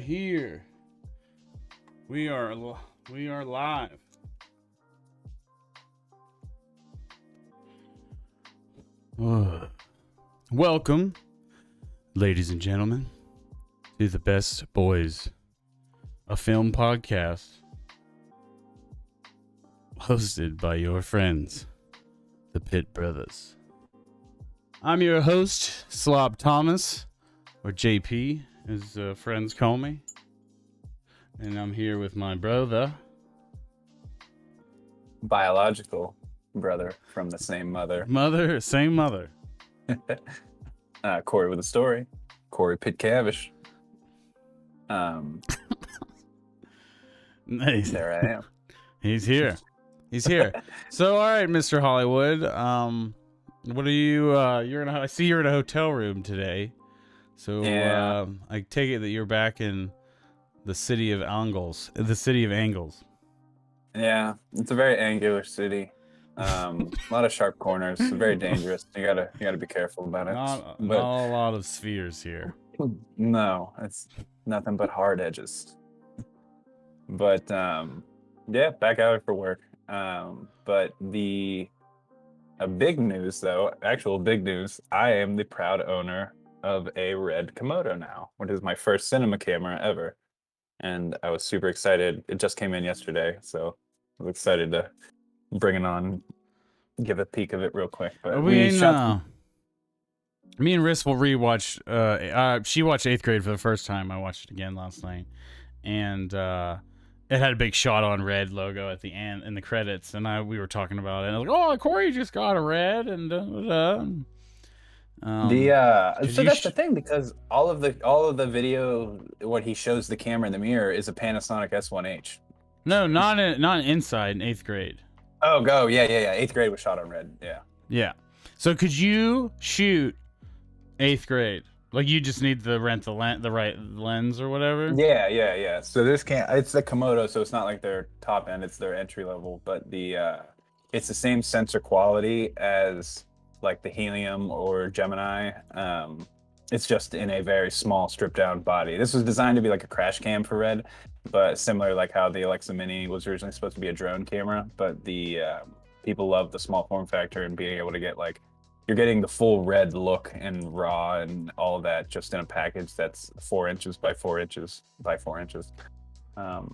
here. We are live. Welcome, ladies and gentlemen, to the Best Boys, a film podcast hosted by your friends, the Pitt Brothers. I'm your host, Slob Thomas, or JP, as friends call me. And I'm here with my brother. Biological brother from the same mother. Same mother. Kory with a story. Kory Pitt Cavish. Nice. There I am. He's here. So, all right, Mr. Hollywood. What are you? I see you're in a hotel room today. So, Yeah. I take it that you're back in the city of Angles. Yeah, it's a very angular city. A lot of sharp corners. Very dangerous. You gotta be careful about it. Not a lot of spheres here. No, it's nothing but hard edges. But yeah, back out for work. But a big news though, actual big news. I am the proud owner of a red Komodo now, which is my first cinema camera ever. And I was super excited. It just came in yesterday, so I was excited to bring it on, give a peek of it real quick. But me and Riss will rewatch. She watched 8th Grade for the first time. I watched it again last night, and it had a big Shot on Red logo at the end in the credits, and we were talking about it. And I was like, "Oh, Kory just got a red," and so that's the thing, because all of the video, what he shows the camera in the mirror is a Panasonic S1H. No, not inside in 8th grade. Oh, yeah. 8th grade was Shot on Red. Yeah. So could you shoot 8th grade? Like, you just need to rent the right lens or whatever? Yeah. So it's the Komodo, so it's not like their top end, it's their entry level, but it's the same sensor quality as like the Helium or Gemini. It's just in a very small stripped down body. This was designed to be like a crash cam for Red, but similar like how the Alexa Mini was originally supposed to be a drone camera, but the people love the small form factor and being able to get you're getting the full Red look and raw and all of that just in a package that's 4 inches by 4 inches by 4 inches. So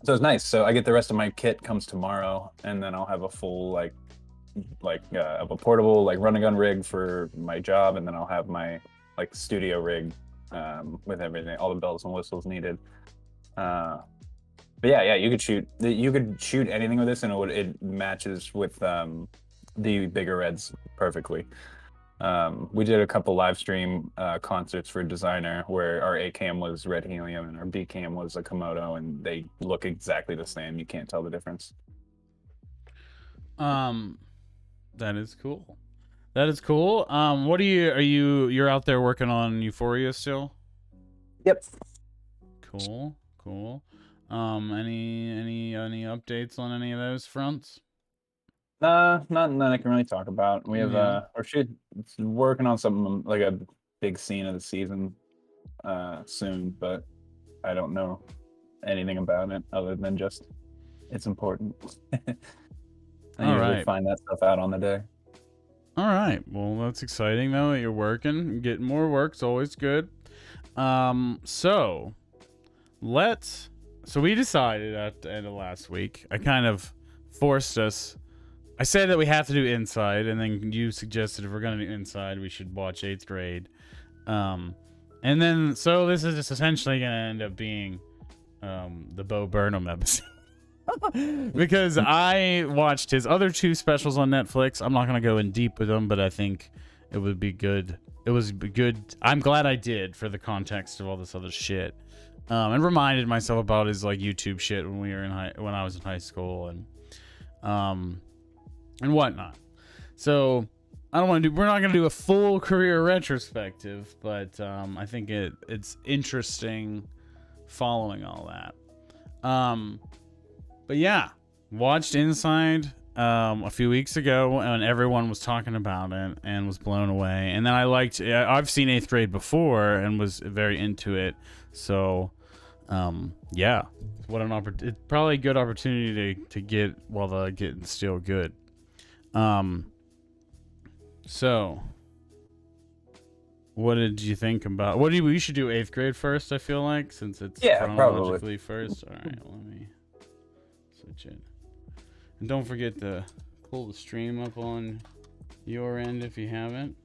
it's nice. So I get the rest of my kit comes tomorrow, and then I'll have a full of a portable run and gun rig for my job, and then I'll have my studio rig with everything, all the bells and whistles needed. But yeah, you could shoot anything with this, and it matches with the bigger Reds perfectly. We did a couple live stream concerts for Designer where our A cam was Red Helium and our B cam was a Komodo, and they look exactly the same. You can't tell the difference. That is cool. What you're out there working on Euphoria still? Yep. Cool. Any updates on any of those fronts? Nothing that I can really talk about. We have we're working on something like a big scene of the season soon, but I don't know anything about it other than just it's important. I usually find that stuff out on the day. All right. Well, that's exciting though that you're working. Getting more work's always good. So we decided at the end of last week, I kind of forced us. I said that we have to do Inside, and then you suggested if we're going to do Inside, we should watch 8th grade. And then, so this is just essentially going to end up being the Bo Burnham episode. Because I watched his other 2 specials on Netflix. I'm not going to go in deep with them, but I think it would be good. It was good. I'm glad I did for the context of all this other shit. And reminded myself about his YouTube shit when when I was in high school and whatnot. So we're not going to do a full career retrospective, but I think it's interesting following all that. But yeah, watched Inside a few weeks ago, and everyone was talking about it and was blown away. And then I've seen 8th grade before and was very into it. So, yeah, what an it's probably a good opportunity to get while the getting still good. So what did you think about? We should do 8th grade first? I feel like since it's Yeah, chronologically probably. first. All right, let me switch it. And don't forget to pull the stream up on your end if you haven't.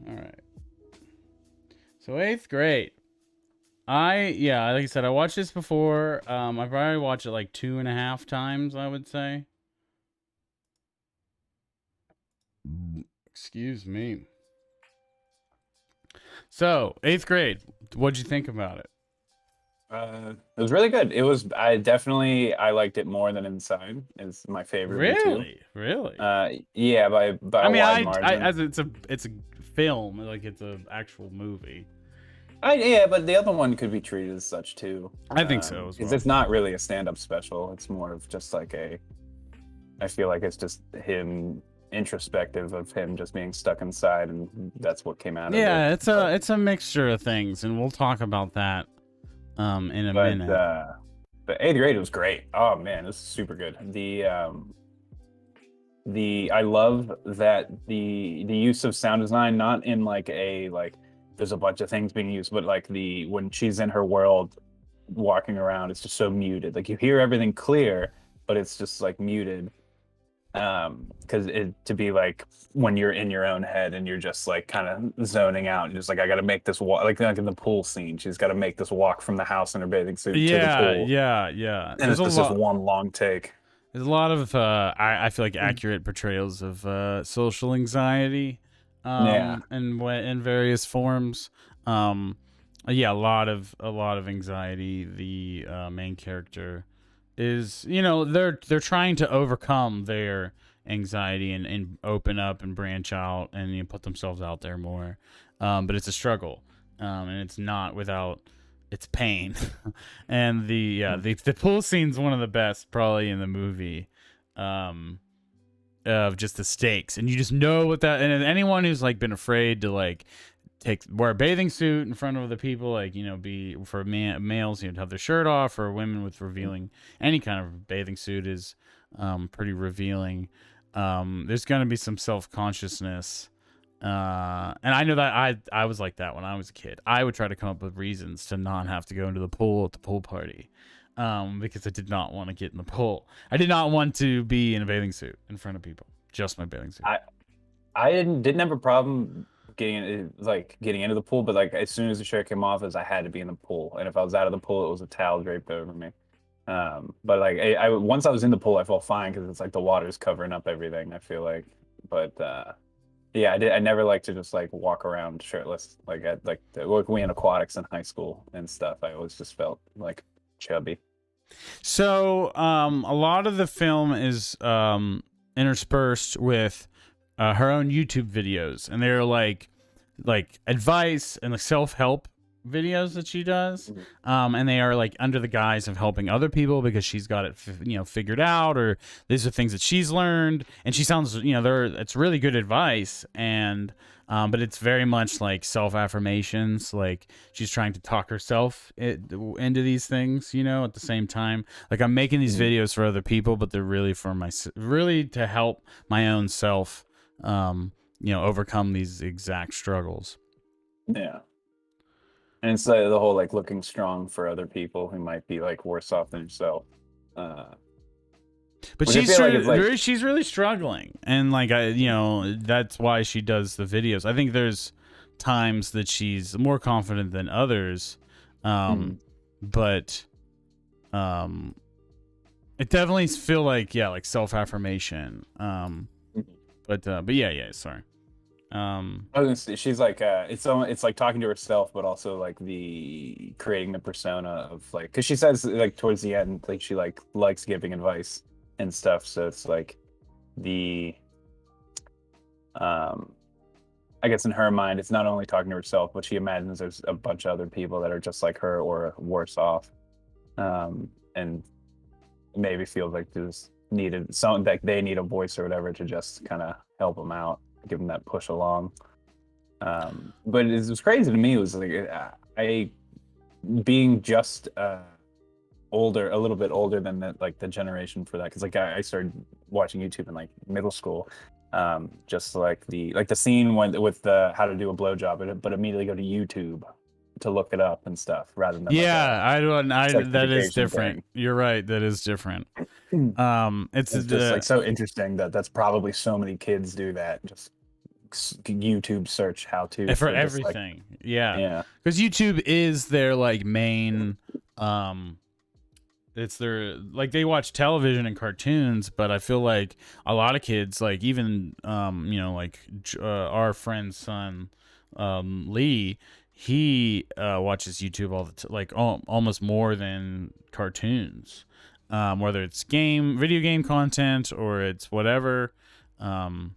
All right. So 8th grade. Yeah, like I said, I watched this before. I probably watched it like 2.5 times, I would say. Excuse me. So 8th grade, what'd you think about it? It was really good. I liked it more than Inside. It's my favorite of the two. Really? Yeah, by I a mean, wide margin. as it's a film, like it's a actual movie. Yeah, but the other one could be treated as such too. I think so as Because well. it's not really a stand-up special. It's more of just like I feel like it's just him introspective of him just being stuck inside, and that's what came out of it. Yeah, it's a mixture of things, and we'll talk about that in a minute. But 8th grade was great. Oh man, this is super good. I love that the use of sound design, not in like there's a bunch of things being used, but like when she's in her world walking around, it's just so muted. Like you hear everything clear, but it's just like muted. Because to be like when you're in your own head and you're just like kind of zoning out and just like I got to make this walk, like in the pool scene, she's got to make this walk from the house in her bathing suit to the pool. Yeah. And it's just one long take. There's a lot of I feel like accurate portrayals of social anxiety, in various forms. Yeah, a lot of anxiety. The main character is, they're trying to overcome their anxiety and open up and branch out and put themselves out there more. But it's a struggle, and it's not without its pain. And the pool scene's one of the best probably in the movie, of just the stakes, and you just know what that. And anyone who's like been afraid to like wear a bathing suit in front of the people, like be for males, have their shirt off, or women with revealing any kind of bathing suit is pretty revealing. There's gonna be some self-consciousness, and I know that I was like that when I was a kid. I would try to come up with reasons to not have to go into the pool at the pool party, because I did not want to get in the pool. I did not want to be in a bathing suit in front of people, just my bathing suit. I didn't have a problem getting into the pool, but like as soon as the shirt came off, I had to be in the pool, and if I was out of the pool, it was a towel draped over me. But like once I was in the pool, I felt fine because it's like the water's covering up everything, I feel like. But yeah, I never like to just like walk around shirtless like we in aquatics in high school and stuff. I always just felt like chubby. So a lot of the film is interspersed with her own YouTube videos, and they're like advice and like self-help videos that she does, and they are like under the guise of helping other people because she's got it figured out, or these are things that she's learned, and she sounds it's really good advice, and but it's very much like self-affirmations, like she's trying to talk herself into these things, at the same time. Like I'm making these videos for other people, but they're really really to help my own self overcome these exact struggles. Yeah. And it's like the whole like looking strong for other people who might be like worse off than yourself. But she's really struggling, and like that's why she does the videos. I think there's times that she's more confident than others, but it definitely feel like like self-affirmation. But yeah, sorry. I was gonna say, she's like it's like talking to herself, but also like the creating the persona of like, because she says like towards the end like she like likes giving advice and stuff, so it's like I guess in her mind it's not only talking to herself, but she imagines there's a bunch of other people that are just like her or worse off, and maybe feels like there's needed some like they need a voice or whatever to just kind of help them out, give them that push along. But it was crazy to me. It was like I being just older, a little bit older than the generation for that, because like I started watching YouTube in like middle school. Just like the scene with the how to do a blowjob, but immediately go to YouTube to look it up and stuff rather than like Yeah, a I don't. That is sanctification different. thing. You're right. That is different. It's It's just like so interesting that that's probably so many kids do that. Just YouTube search how to for just like everything. Yeah, yeah. because YouTube is their like main. It's their like they watch television and cartoons, but I feel like a lot of kids, like even like our friend's son, Lee, he watches YouTube all the like almost more than cartoons, whether it's video game content or it's whatever. And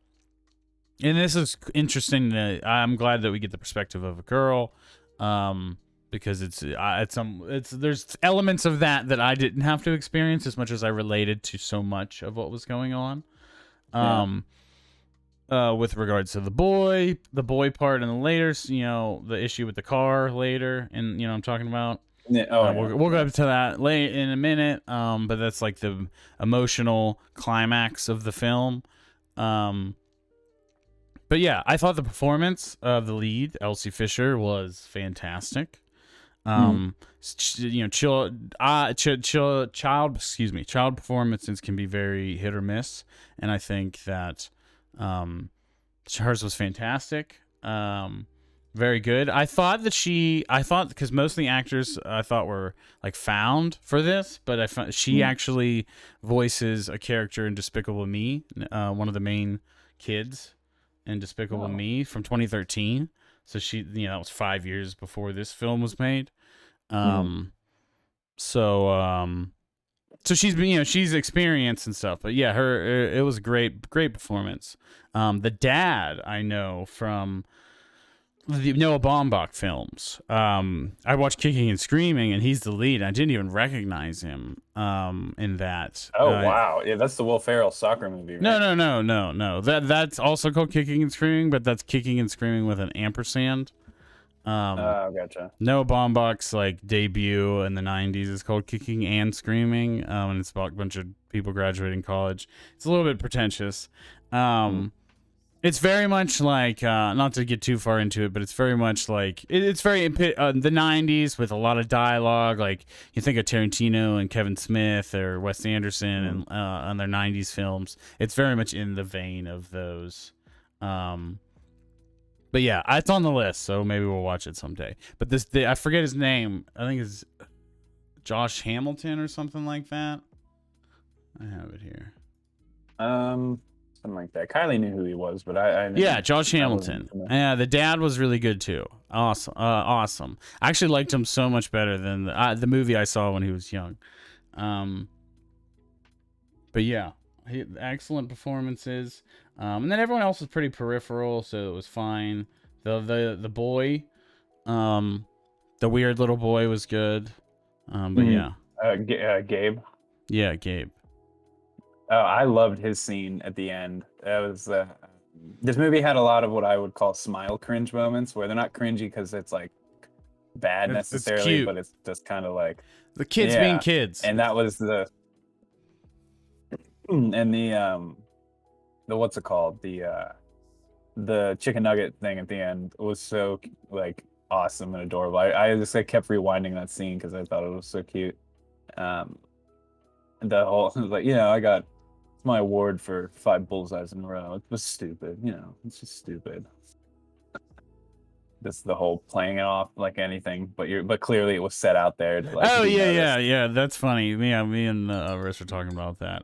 this is interesting. I'm glad that we get the perspective of a girl, because it's there's elements of that I didn't have to experience as much as I related to so much of what was going on. With regards to the boy part, and the later, the issue with the car later, and I'm talking about. Yeah. We'll go up to that late in a minute. But that's like the emotional climax of the film. But yeah, I thought the performance of the lead, Elsie Fisher, was fantastic. Child performances can be very hit or miss, and I think that hers was fantastic. Very good. I thought because most of the actors I thought were like found for this, but I found she actually voices a character in Despicable Me, one of the main kids in Despicable Me from 2013. So she, that was 5 years before this film was made. So she's been, she's experienced and stuff, but yeah, it was a great performance. The dad I know from the Noah Baumbach films. I watched Kicking and Screaming, and he's the lead. I didn't even recognize him in that. Oh wow, yeah, that's the Will Ferrell soccer movie. Right? No. That's also called Kicking and Screaming, but that's Kicking and Screaming with an ampersand. Gotcha. Noah Baumbach's like debut in the '90s is called Kicking and Screaming, and it's about a bunch of people graduating college. It's a little bit pretentious. It's very much like, not to get too far into it, but it's very much like, it's very the 90s with a lot of dialogue. Like, you think of Tarantino and Kevin Smith or Wes Anderson and on their 90s films. It's very much in the vein of those. But yeah, it's on the list, so maybe we'll watch it someday. But I forget his name. I think it's Josh Hamilton or something like that. I have it here. Something like that. Kylie knew who he was, but I Josh Hamilton. Yeah, the dad was really good too. Awesome. I actually liked him so much better than the movie I saw when he was young. But yeah, excellent performances. And then everyone else was pretty peripheral, so it was fine. The boy, the weird little boy was good. But yeah. Gabe. Yeah, Gabe. Oh, I loved his scene at the end. That was this movie had a lot of what I would call smile cringe moments, where they're not cringy because it's like bad necessarily, but it's just kind of like the kids being kids. And that was the what's it called, the chicken nugget thing at the end was so like awesome and adorable. I just kept rewinding that scene because I thought it was so cute. The whole like, I got my award for 5 bullseyes in a row. It was stupid, it's just stupid. This the whole playing it off like anything, but clearly it was set out there to, like, yeah, that's funny. Yeah, me and Riss were talking about that.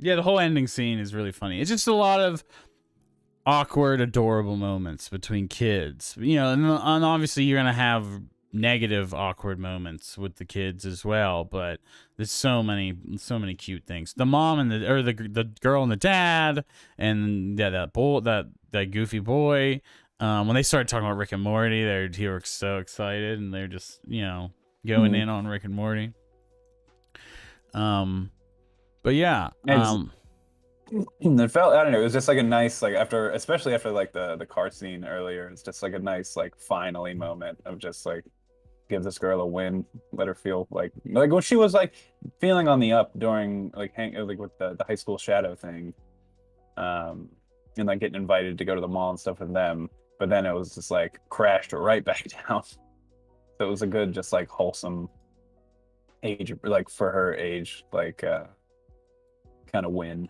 Yeah, the whole ending scene is really funny. It's just a lot of awkward, adorable moments between kids. And obviously you're gonna have negative, awkward moments with the kids as well. But there's so many cute things. The mom and the girl and the dad, and that goofy boy. When they started talking about Rick and Morty, he were so excited, and they're just going in on Rick and Morty. But yeah, It's, it felt, I don't know, it was just like a nice, like after, especially after like the car scene earlier, it's just like a nice like finally moment of just like give this girl a win, let her feel like when she was like feeling on the up during like like with the high school shadow thing, um, and like getting invited to go to the mall and stuff with them, but then it was just like crashed right back down. So it was a good, just like wholesome age, like for her age, like kind of win.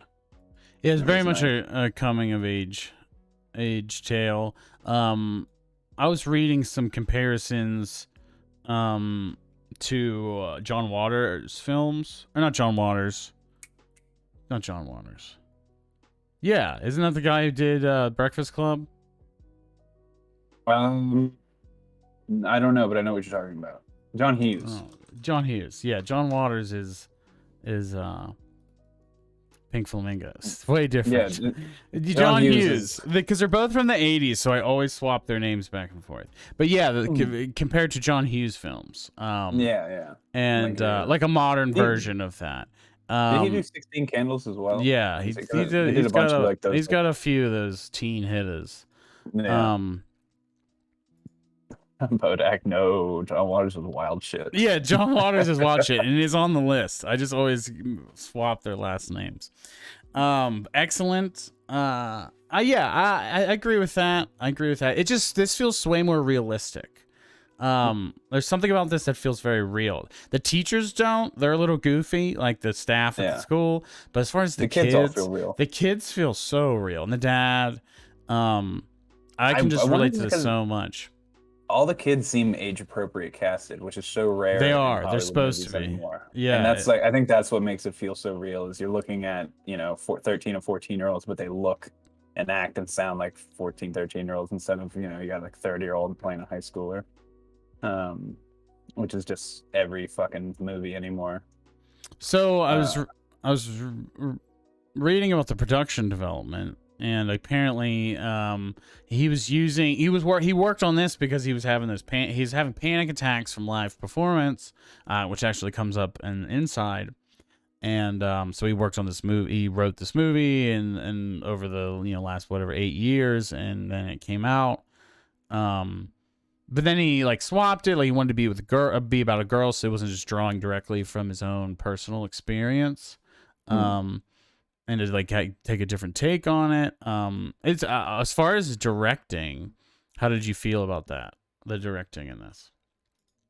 it was It very was much nice. a coming of age tale. I was reading some comparisons to John Waters films, or not John Waters. Yeah, isn't that the guy who did Breakfast Club? Um, I don't know, but I know what you're talking about. John Hughes. Oh, John Hughes. Yeah, John Waters is Pink Flamingos. Way Yeah, different. John John Hughes is. Hughes, because they're both from the '80s, so I always swap their names back and forth. But yeah, compared to John Hughes films, Yeah, yeah. and like a modern He, version of that. did he do Um, 16 Candles as well? yeah, They did a he's got bunch of like those. he's got a few of those teen hitters. Yeah. Um, Bodak, no. John Waters was wild shit. yeah, John Waters is watch it, and it is on the list. I just always swap their last names. Excellent. Yeah, I agree with that. I agree with that. This feels way more realistic. There's something about this that feels very real. The teachers don't. They're a little goofy, like the staff at the Yeah. school. But as far as the kids all feel real. the kids feel so real. And the dad, I can just I wonder relate to this because so much. all the kids seem age appropriate casted, which is so rare They in are. They're Hollywood supposed movies to be. anymore. Yeah. And that's like, I think that's what makes it feel so real is you're looking at, 13 or 14-year-olds, but they look and act and sound like 14, 13-year-olds instead of, you got like 30-year-old playing a high schooler. Which is just every fucking movie anymore. So I was reading about the production development, and apparently he worked on this because he was having he's having panic attacks from live performance, which actually comes up inside. And so he worked on this movie. He wrote this movie, and over the last 8 years, and then it came out. But then he like swapped it. Like he wanted to be with a girl, be about a girl, so it wasn't just drawing directly from his own personal experience. And to like take a different take on it. It's as far as directing, how did you feel about that? The directing in this.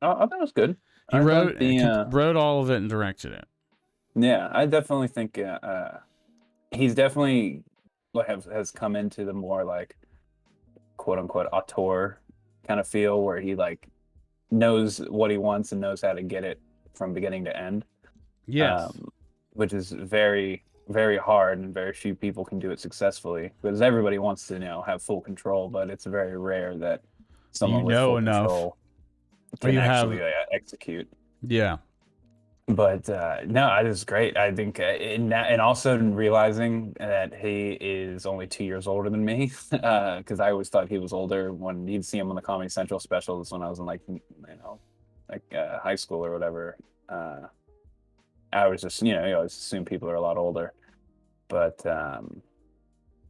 I thought it was good. He I wrote thought wrote all of it and directed it. yeah, I definitely think he's definitely like has come into the more like quote unquote auteur kind of feel where he like knows what he wants and knows how to get it from beginning to end. Yes. Which is very, very hard, and very few people can do it successfully because everybody wants to have full control, but it's very rare that someone with full enough. control can actually execute. Yeah. But no, it is great. I think and also realizing that he is only 2 years older than me, because I always thought he was older when you'd see him on the Comedy Central specials when I was in like high school or whatever. I was just you always assume people are a lot older, but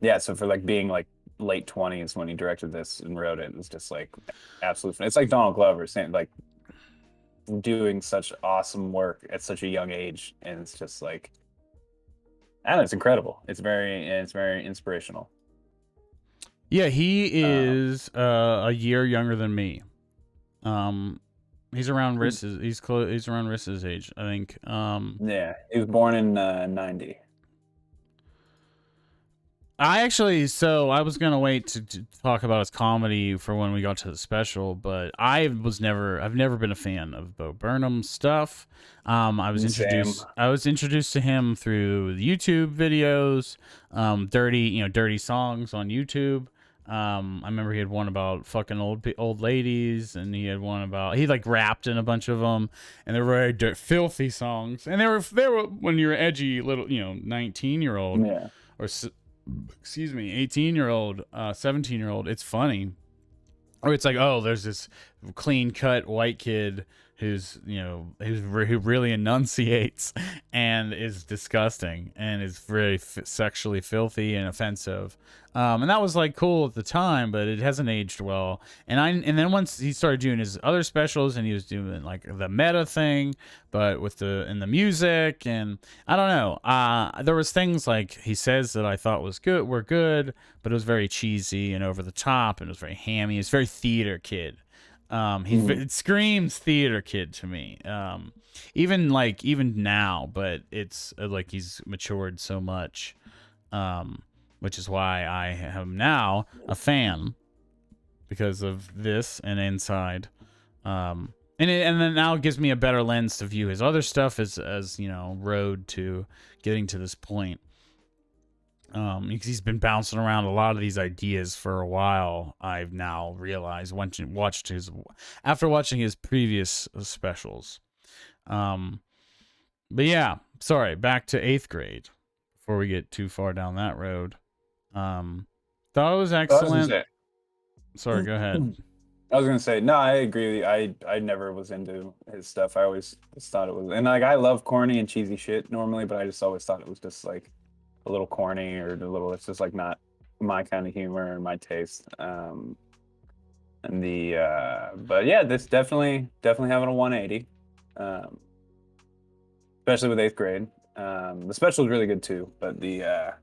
yeah. So for like being like late 20s when he directed this and wrote it, it was just like absolutely fun. It's like Donald Glover saying like doing such awesome work at such a young age, and it's just like I don't know, it's incredible. It's very inspirational. Yeah, he is a year younger than me. He's around Riss's. He's around Riss's age, I think. Yeah, he was born in 90. I was gonna wait to talk about his comedy for when we got to the special, but I've never been a fan of Bo Burnham's stuff. I was introduced to him through the YouTube videos, dirty songs on YouTube. I remember he had one about fucking old ladies, and he had one about he like rapped in a bunch of them, and they were very filthy songs, and they were when you're edgy little 19-year-old or 18-year-old 17-year-old, it's funny. Or it's like, oh, there's clean cut white kid who's who really enunciates and is disgusting and is very sexually filthy and offensive. And that was like cool at the time, but it hasn't aged well. And then once he started doing his other specials and he was doing like the meta thing, but with the music, and I don't know. There was things like he says that I thought were good, but it was very cheesy and over the top, and it was very hammy. It's very theater kid. It screams theater kid to me. Even now, but it's like he's matured so much, which is why I am now a fan because of this and Inside. And then now it gives me a better lens to view his other stuff as road to getting to this point. Because he's been bouncing around a lot of these ideas for a while. I've now realized after watching his previous specials. But yeah, sorry. Back to 8th grade. Before we get too far down that road, thought it was excellent. Sorry, go ahead. I was gonna say no. I agree with you. I never was into his stuff. I always just thought it was, and like I love corny and cheesy shit normally, but I just always thought it was just like a little corny or it's just like not my kind of humor and my taste. But yeah, this definitely having a 180, especially with 8th grade. The special is really good too, but the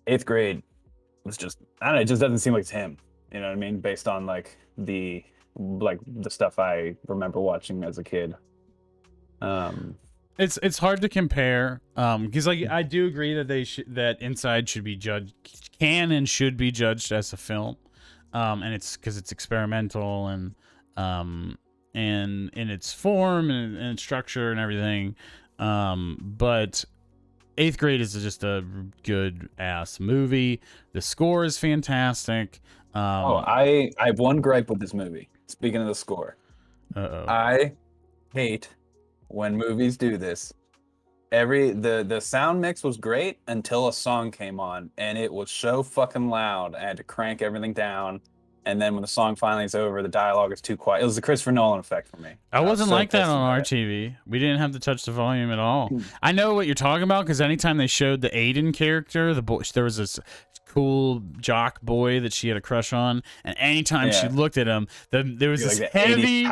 8th grade was just, I don't know, it just doesn't seem like it's him. You know what I mean? Based on like the stuff I remember watching as a kid. It's hard to compare, because like I do agree that that Inside should be should be judged as a film, and it's because it's experimental and in its form and its structure and everything, but 8th grade is just a good ass movie. The score is fantastic. I have one gripe with this movie. Speaking of the score, I hate when movies do this. The sound mix was great until a song came on, and it was so fucking loud. I had to crank everything down, and then when the song finally is over, the dialogue is too quiet. It was the Christopher Nolan effect for me. I wasn't like that on our TV. We didn't have to touch the volume at all. I know what you're talking about, because anytime they showed the Aiden character, there was this cool jock boy that she had a crush on, and anytime she looked at him, there was this heavy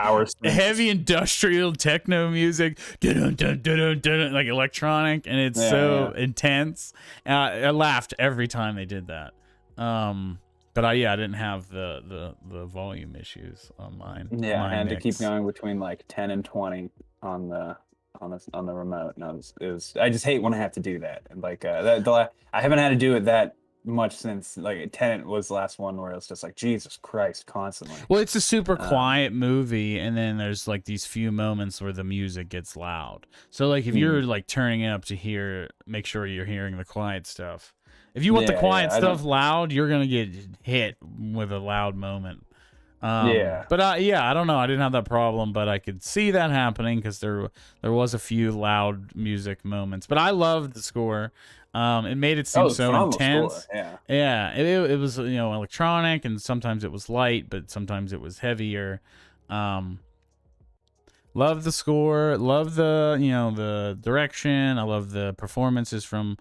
industrial techno music, dun, dun, dun, dun, like electronic, and it's intense. I laughed every time they did that. But I didn't have the volume issues on mine. Yeah, I had to keep going between like 10 and 20 on the remote. And I just hate when I have to do that. And like I haven't had to do it that much since like Tenet was the last one where it's just like Jesus Christ constantly. Well, it's a super quiet movie, and then there's like these few moments where the music gets loud. So like if you're like turning it up to make sure you're hearing the quiet stuff. If you want the quiet stuff loud, you're gonna get hit with a loud moment. But I don't know. I didn't have that problem, but I could see that happening because there was a few loud music moments. But I loved the score. It made it seem so intense. Score. It was electronic, and sometimes it was light, but sometimes it was heavier. Love the score. Love the direction. I love the performances from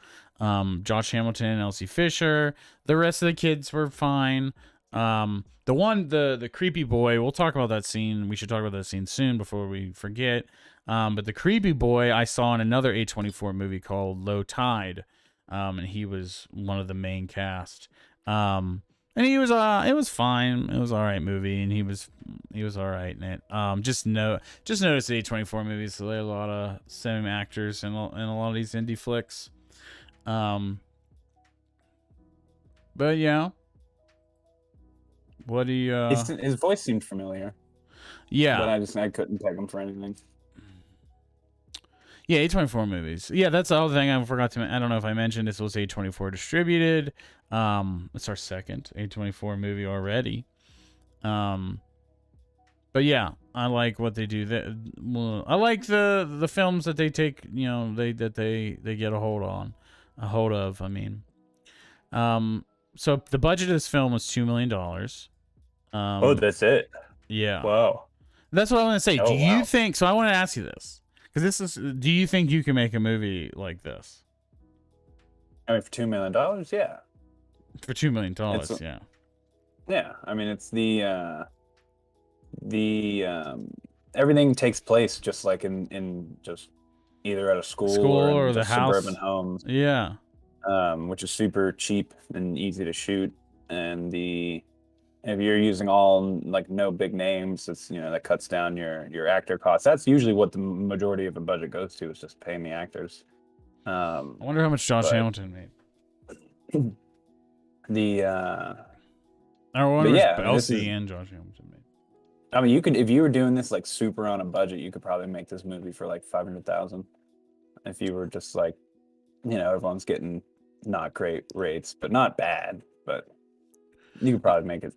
Josh Hamilton and Elsie Fisher. The rest of the kids were fine. The creepy boy, we'll talk about that scene. We should talk about that scene soon before we forget. But the creepy boy I saw in another A24 movie called Low Tide. And he was one of the main cast. And he was it was fine. It was all right movie, and he was all right in it. Just notice the A24 movies, so there are a lot of same actors in a lot of these indie flicks. But yeah. What do you his voice seemed familiar. Yeah. But I couldn't peg him for anything. Yeah, A24 movies. Yeah, that's the other thing I forgot to mention. I don't know if I mentioned this was A24 distributed. It's our second A24 movie already. But yeah, I like what they do. I like the films that they take, they get a hold of. I mean, so the budget of this film was $2 million. That's it. Yeah. Whoa. That's what I want to say. Do Oh you wow. think? So I want to ask you this because this is. Do you think you can make a movie like this I mean, for $2 million, yeah. for $2 million? It's Yeah. yeah. I mean, it's the everything takes place just like in just either at a school or School in or the just suburban house? homes, Yeah. which is super cheap and easy to shoot. And if you're using all like no big names, it's that cuts down your actor costs. That's usually what the majority of a budget goes to, is just paying the actors. I wonder how much Josh But Hamilton made. the I wonder but how much yeah, I mean, this Elsie is. and Josh Hamilton made. I mean, you could, if you were doing this like super on a budget, you could probably make this movie for like 500,000. If you were just like, everyone's getting not great rates, but not bad, but you could probably make it.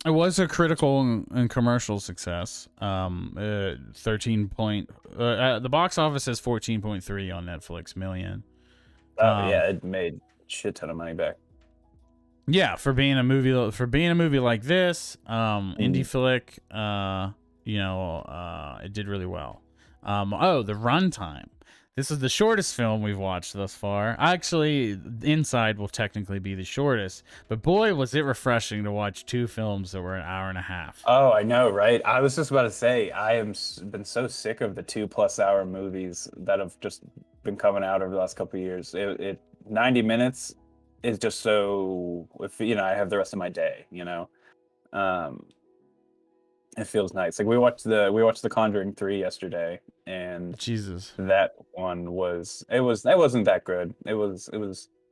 It was a critical and commercial success. 13 point. The box office says 14.3 on Netflix million. Oh yeah, it made a shit ton of money back. Yeah, for being a movie like this, indie flick, it did really well. The runtime. This is the shortest film we've watched thus far. Actually, Inside will technically be the shortest, but boy, was it refreshing to watch two films that were an hour and a half. Oh, I know, right? I was just about to say, been so sick of the 2+ hour movies that have just been coming out over the last couple of years. 90 minutes is just so, if I have the rest of my day, um, it feels nice. Like we watched the Conjuring 3 yesterday, and Jesus, that one it wasn't that good. It was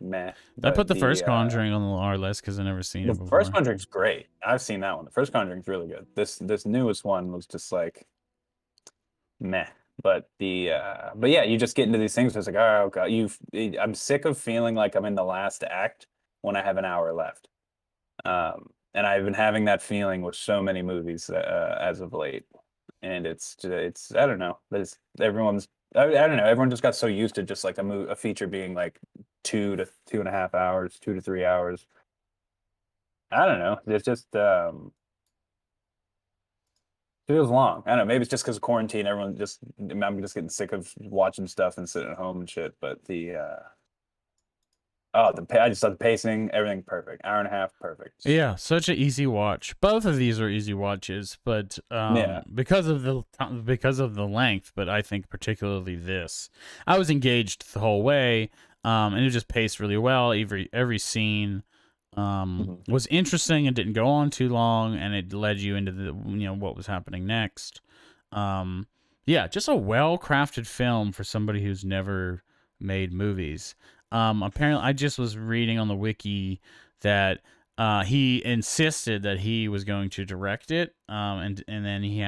meh. I But put the first Conjuring on our list because I never seen the it before. first Conjuring's great. I've seen that one. The first Conjuring's really good. This newest one was just like meh. But yeah, you just get into these things. It's like, oh god, I'm sick of feeling like I'm in the last act when I have an hour left. And I've been having that feeling with so many movies as of late, and it's I don't know. I don't know. Everyone just got so used to just like a feature being like 2 to 2.5 hours, 2 to 3 hours. I don't know. It's just feels long. I don't know. Maybe it's just because of quarantine. I'm just getting sick of watching stuff and sitting at home and shit. But I just thought the pacing, everything perfect. Hour and a half, perfect. Yeah, such an easy watch. Both of these are easy watches, but Yeah. because of the length. But I think particularly this, I was engaged the whole way, and it just paced really well. Every scene was interesting and didn't go on too long, and it led you into the what was happening next. Yeah, just a well-crafted film for somebody who's never made movies. Apparently, I just was reading on the wiki that he insisted that he was going to direct it, and then he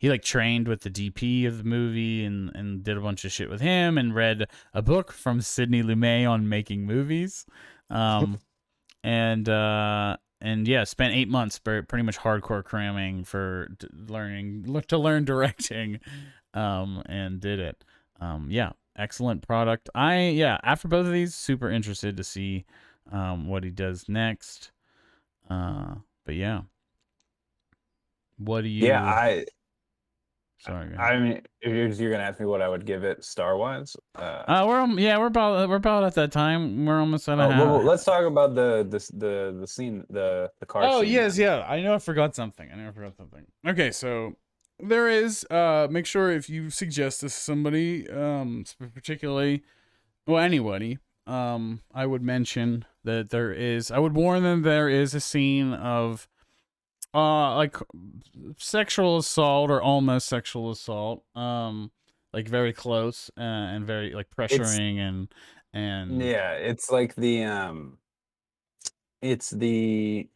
like trained with the DP of the movie and did a bunch of shit with him and read a book from Sidney Lumet on making movies, and yeah, spent 8 months pretty much hardcore cramming to learn directing, and did it. Yeah. Excellent product. After both of these, super interested to see what he does next. But yeah. What do you Yeah, Sorry. I mean, if you're gonna ask me what I would give it star-wise, We're about at that time. We're almost at a half. well, let's talk about the scene, the car Oh, scene. yes, then. yeah. I know I forgot something. Okay, so there is make sure if you suggest this to somebody, particularly anybody, I would mention that I would warn them there is a scene of like sexual assault or almost sexual assault, like very close, and very like pressuring and Yeah, it's like I'm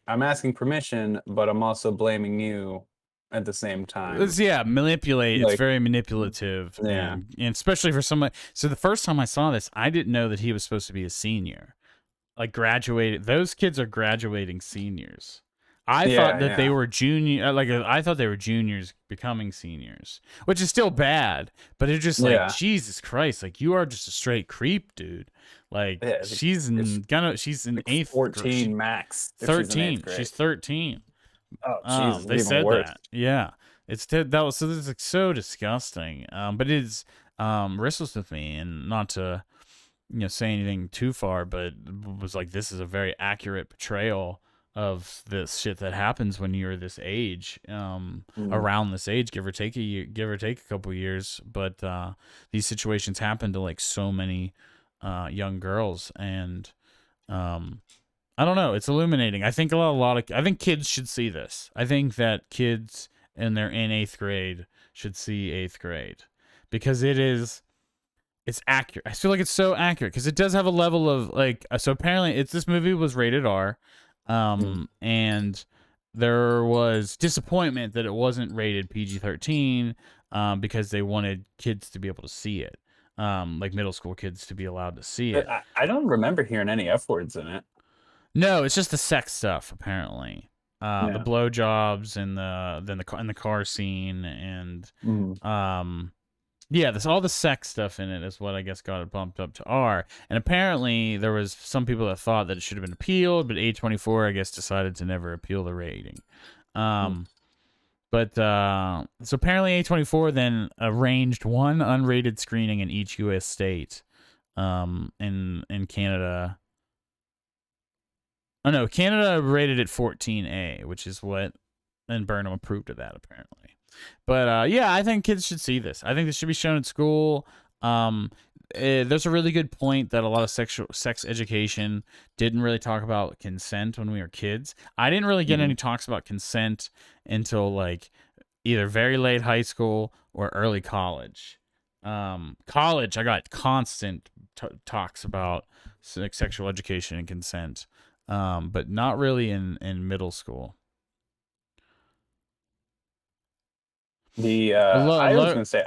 asking permission, but I'm also blaming you at the same time. it's it's very manipulative, Yeah. and especially for somebody. So the first time I saw this, I didn't know that he was supposed to be a senior, like graduated. Those kids are graduating seniors. I thought that they were junior, I thought they were juniors becoming seniors, which is still bad. But it's just like, Jesus Christ, like you are just a straight creep, dude. Like she's in like eighth, 14 max. 13. She's 13. Oh, Jesus, They even said worse. that. Yeah. That was so this is like so disgusting. But it is riskless with me, and not to say anything too far, but was like this is a very accurate portrayal of this shit that happens when you're this age, Mm. around this age, give or take a year, give or take a couple years. But these situations happen to like so many young girls, and um, I don't know. It's illuminating. I think I think kids should see this. I think that kids and they're in eighth grade should see eighth grade because it's accurate. I feel like it's so accurate because it does have a level of like. So apparently, this movie was rated R, Mm. and there was disappointment that it wasn't rated PG-13, because they wanted kids to be able to see it, like middle school kids to be allowed to see it. I don't remember hearing any F words in it. No, it's just the sex stuff apparently. The Yeah. blowjobs and the car scene and Mm. yeah, this all the sex stuff in it is what I guess got it bumped up to R. And apparently there was some people that thought that it should have been appealed, but A24 I guess decided to never appeal the rating. Mm. But so apparently A24 then arranged one unrated screening in each U.S. state, in Canada. Oh no, Canada rated it 14A, which is what, and Burnham approved of that apparently. But yeah, I think kids should see this. I think this should be shown at school. There's a really good point that a lot of sex education didn't really talk about consent when we were kids. I didn't really get any talks about consent until like either very late high school or early college. College, I got constant talks about sexual education and consent, but not really in middle school. I was gonna say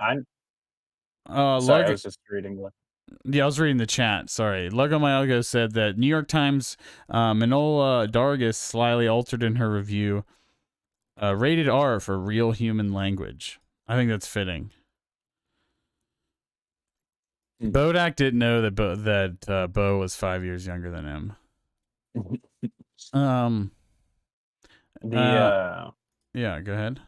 I'm sorry, I was just reading what. Yeah, I was reading the chat. Sorry. Lego Myago said that New York Times, Manola Dargis slyly altered in her review, rated R for real human language. I think that's fitting. Bodak didn't know that Bo was 5 years younger than him. Yeah, go ahead.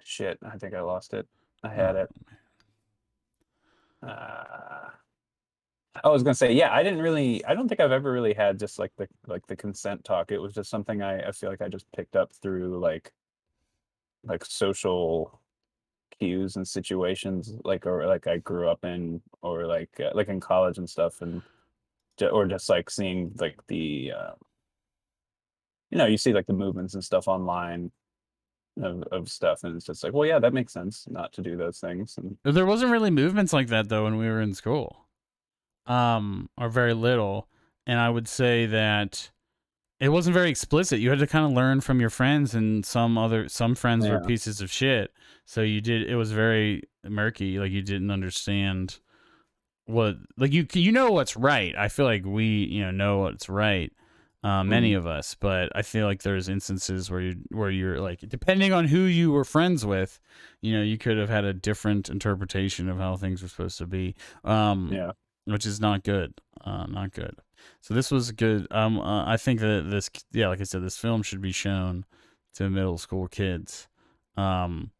Shit, I think I lost it. I had it. I was gonna say, yeah, I don't think I've ever really had just like the consent talk. It was just something I feel like I just picked up through like social cues and situations, like, or like I grew up in, or like in college and stuff, and or just like seeing like the you see like the movements and stuff online of stuff, and it's just like, well, yeah, that makes sense not to do those things. And There wasn't really movements like that though when we were in school, or very little. And I would say that it wasn't very explicit. You had to kind of learn from your friends, and some friends were yeah. pieces of shit. So it was very murky. Like you didn't understand what, like you know what's right. I feel like we know what's right. Many of us, but I feel like there's instances where you're like, depending on who you were friends with, you could have had a different interpretation of how things were supposed to be. Yeah. Which is not good. Not good. So this was good. I think that this, yeah, like I said, this film should be shown to middle school kids. Because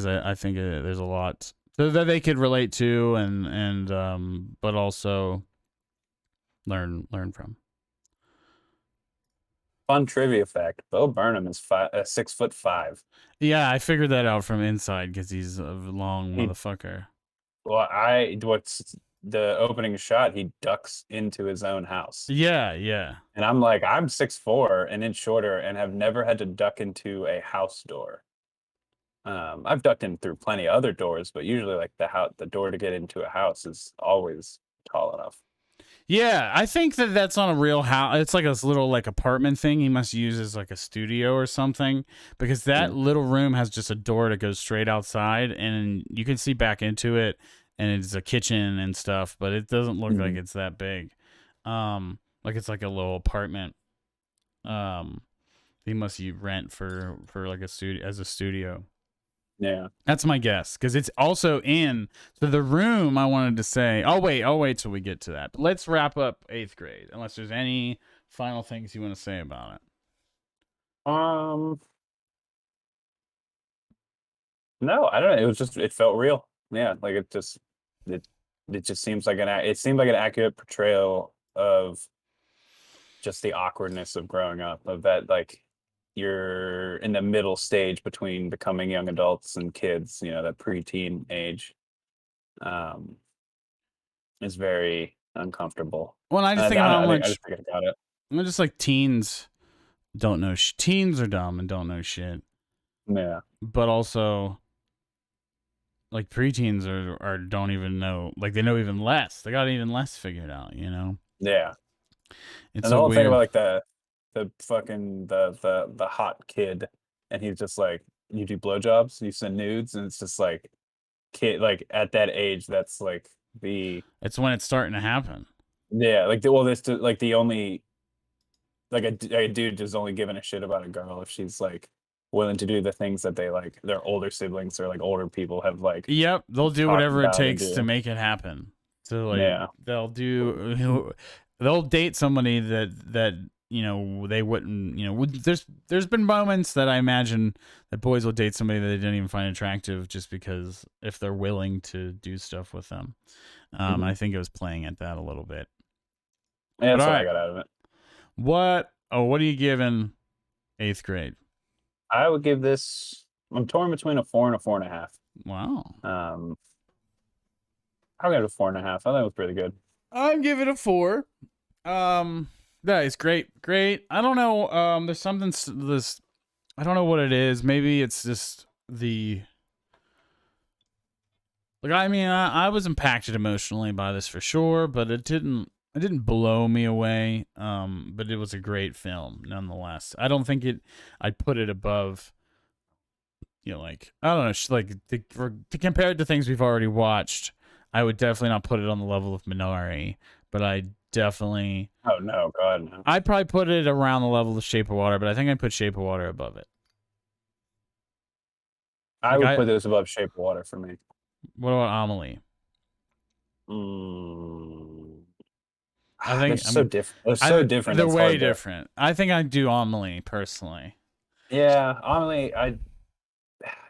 I think there's a lot that they could relate to, and but also learn from. Fun trivia fact: Bo Burnham is 6'5". Yeah, I figured that out from Inside because he's a long motherfucker. Well, what's the opening shot? He ducks into his own house. Yeah, yeah. And I'm like, I'm 6'4", an inch shorter, and have never had to duck into a house door. I've ducked in through plenty of other doors, but usually like the door to get into a house is always tall enough. Yeah, I think that's on a real house. It's like a little like apartment thing he must use as like a studio or something, because that little room has just a door that goes straight outside, and you can see back into it, and it's a kitchen and stuff, but it doesn't look like it's that big. Like it's like a little apartment. He must rent for like a studio, as a studio. Yeah, that's my guess, because it's also in the room. I wanted to say, I'll wait till we get to that. But let's wrap up eighth grade, unless there's any final things you want to say about it? No, I don't know. It was just it felt real. Yeah, like it it just seems like it seemed like an accurate portrayal of just the awkwardness of growing up, of that like you're in the middle stage between becoming young adults and kids, that preteen age. Um, is very uncomfortable. Well, I just think I about don't how know, I much just think about it. just like teens don't know. Teens are dumb and don't know shit, Yeah. but also like preteens are don't even know. Like they know even less. They got even less figured out. Yeah. It's And the so whole thing weird. about like the fucking the hot kid, and he's just like, you do blowjobs, you send nudes, and it's just like kid, like at that age, that's like the It's when it's starting to happen. yeah, like the well, this like the only like a dude just only giving a shit about a girl if she's like willing to do the things that they like their older siblings or like older people have like Yep, they'll do talked whatever it about and takes to do. make it happen. So like Yeah. they'll date somebody that they wouldn't. There's been moments that I imagine that boys will date somebody that they didn't even find attractive just because if they're willing to do stuff with them. I think it was playing at that a little bit. Yeah, But that's all what I right, got out of it. what are you giving 8th grade? I would give this. I'm torn between a 4 and a 4.5. Wow. I'll give it a 4.5. I think it was pretty good. I'm giving it a 4. That is great. I don't know. There's something this. I don't know what it is. Maybe it's just the. Like I mean, I was impacted emotionally by this for sure, but it didn't. It didn't blow me away. But it was a great film nonetheless. I don't think it. I'd put it above. Like I don't know. Like to compare it to things we've already watched, I would definitely not put it on the level of Minari, but I definitely. Oh no, God, no. I'd probably put it around the level of Shape of Water, but I think I'd put Shape of Water above it. I would put this above Shape of Water for me. What about Amelie? I think They're so different. They're so different. They're It's way hard to. different. I think I'd do Amelie personally. Yeah, Amelie,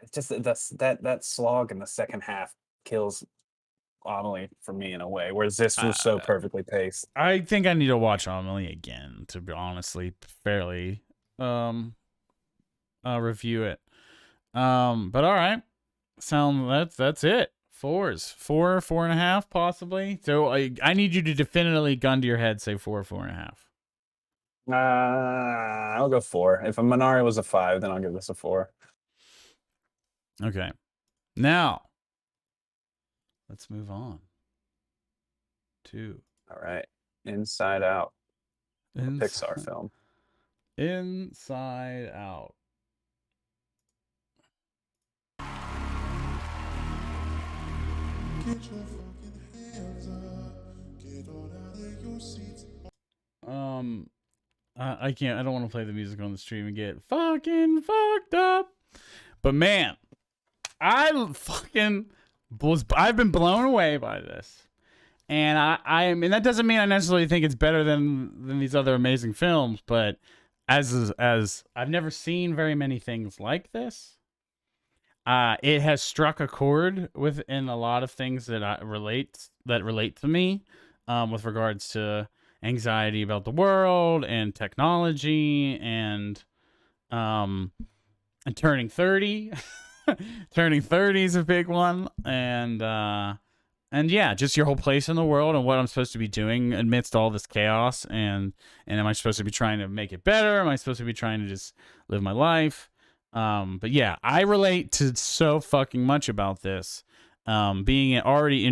it's just that slog in the second half kills Amelie for me in a way, whereas this was so perfectly paced. I think I need to watch Amelie again to be honestly fairly review it. But all right, that's it. 4s, 4.5 possibly. So I need you to definitively gun to your head say 4.5. I'll go 4. If a Minari was a 5, then I'll give this a 4. Okay, now let's move on to All right, Inside Out, a Pixar film. Inside Out. Get your fucking hands up. Get on out of your seats. I can't. I don't want to play the music on the stream and get fucking fucked up. But man, I've been blown away by this, and I mean that doesn't mean I necessarily think it's better than these other amazing films, but as I've never seen very many things like this. It has struck a chord within a lot of things that relate to me, with regards to anxiety about the world and technology and turning 30. Turning 30 is a big one, and yeah, just your whole place in the world and what I'm supposed to be doing amidst all this chaos, and am I supposed to be trying to make it better? Am I supposed to be trying to just live my life? But yeah, I relate to so fucking much about this. Being an already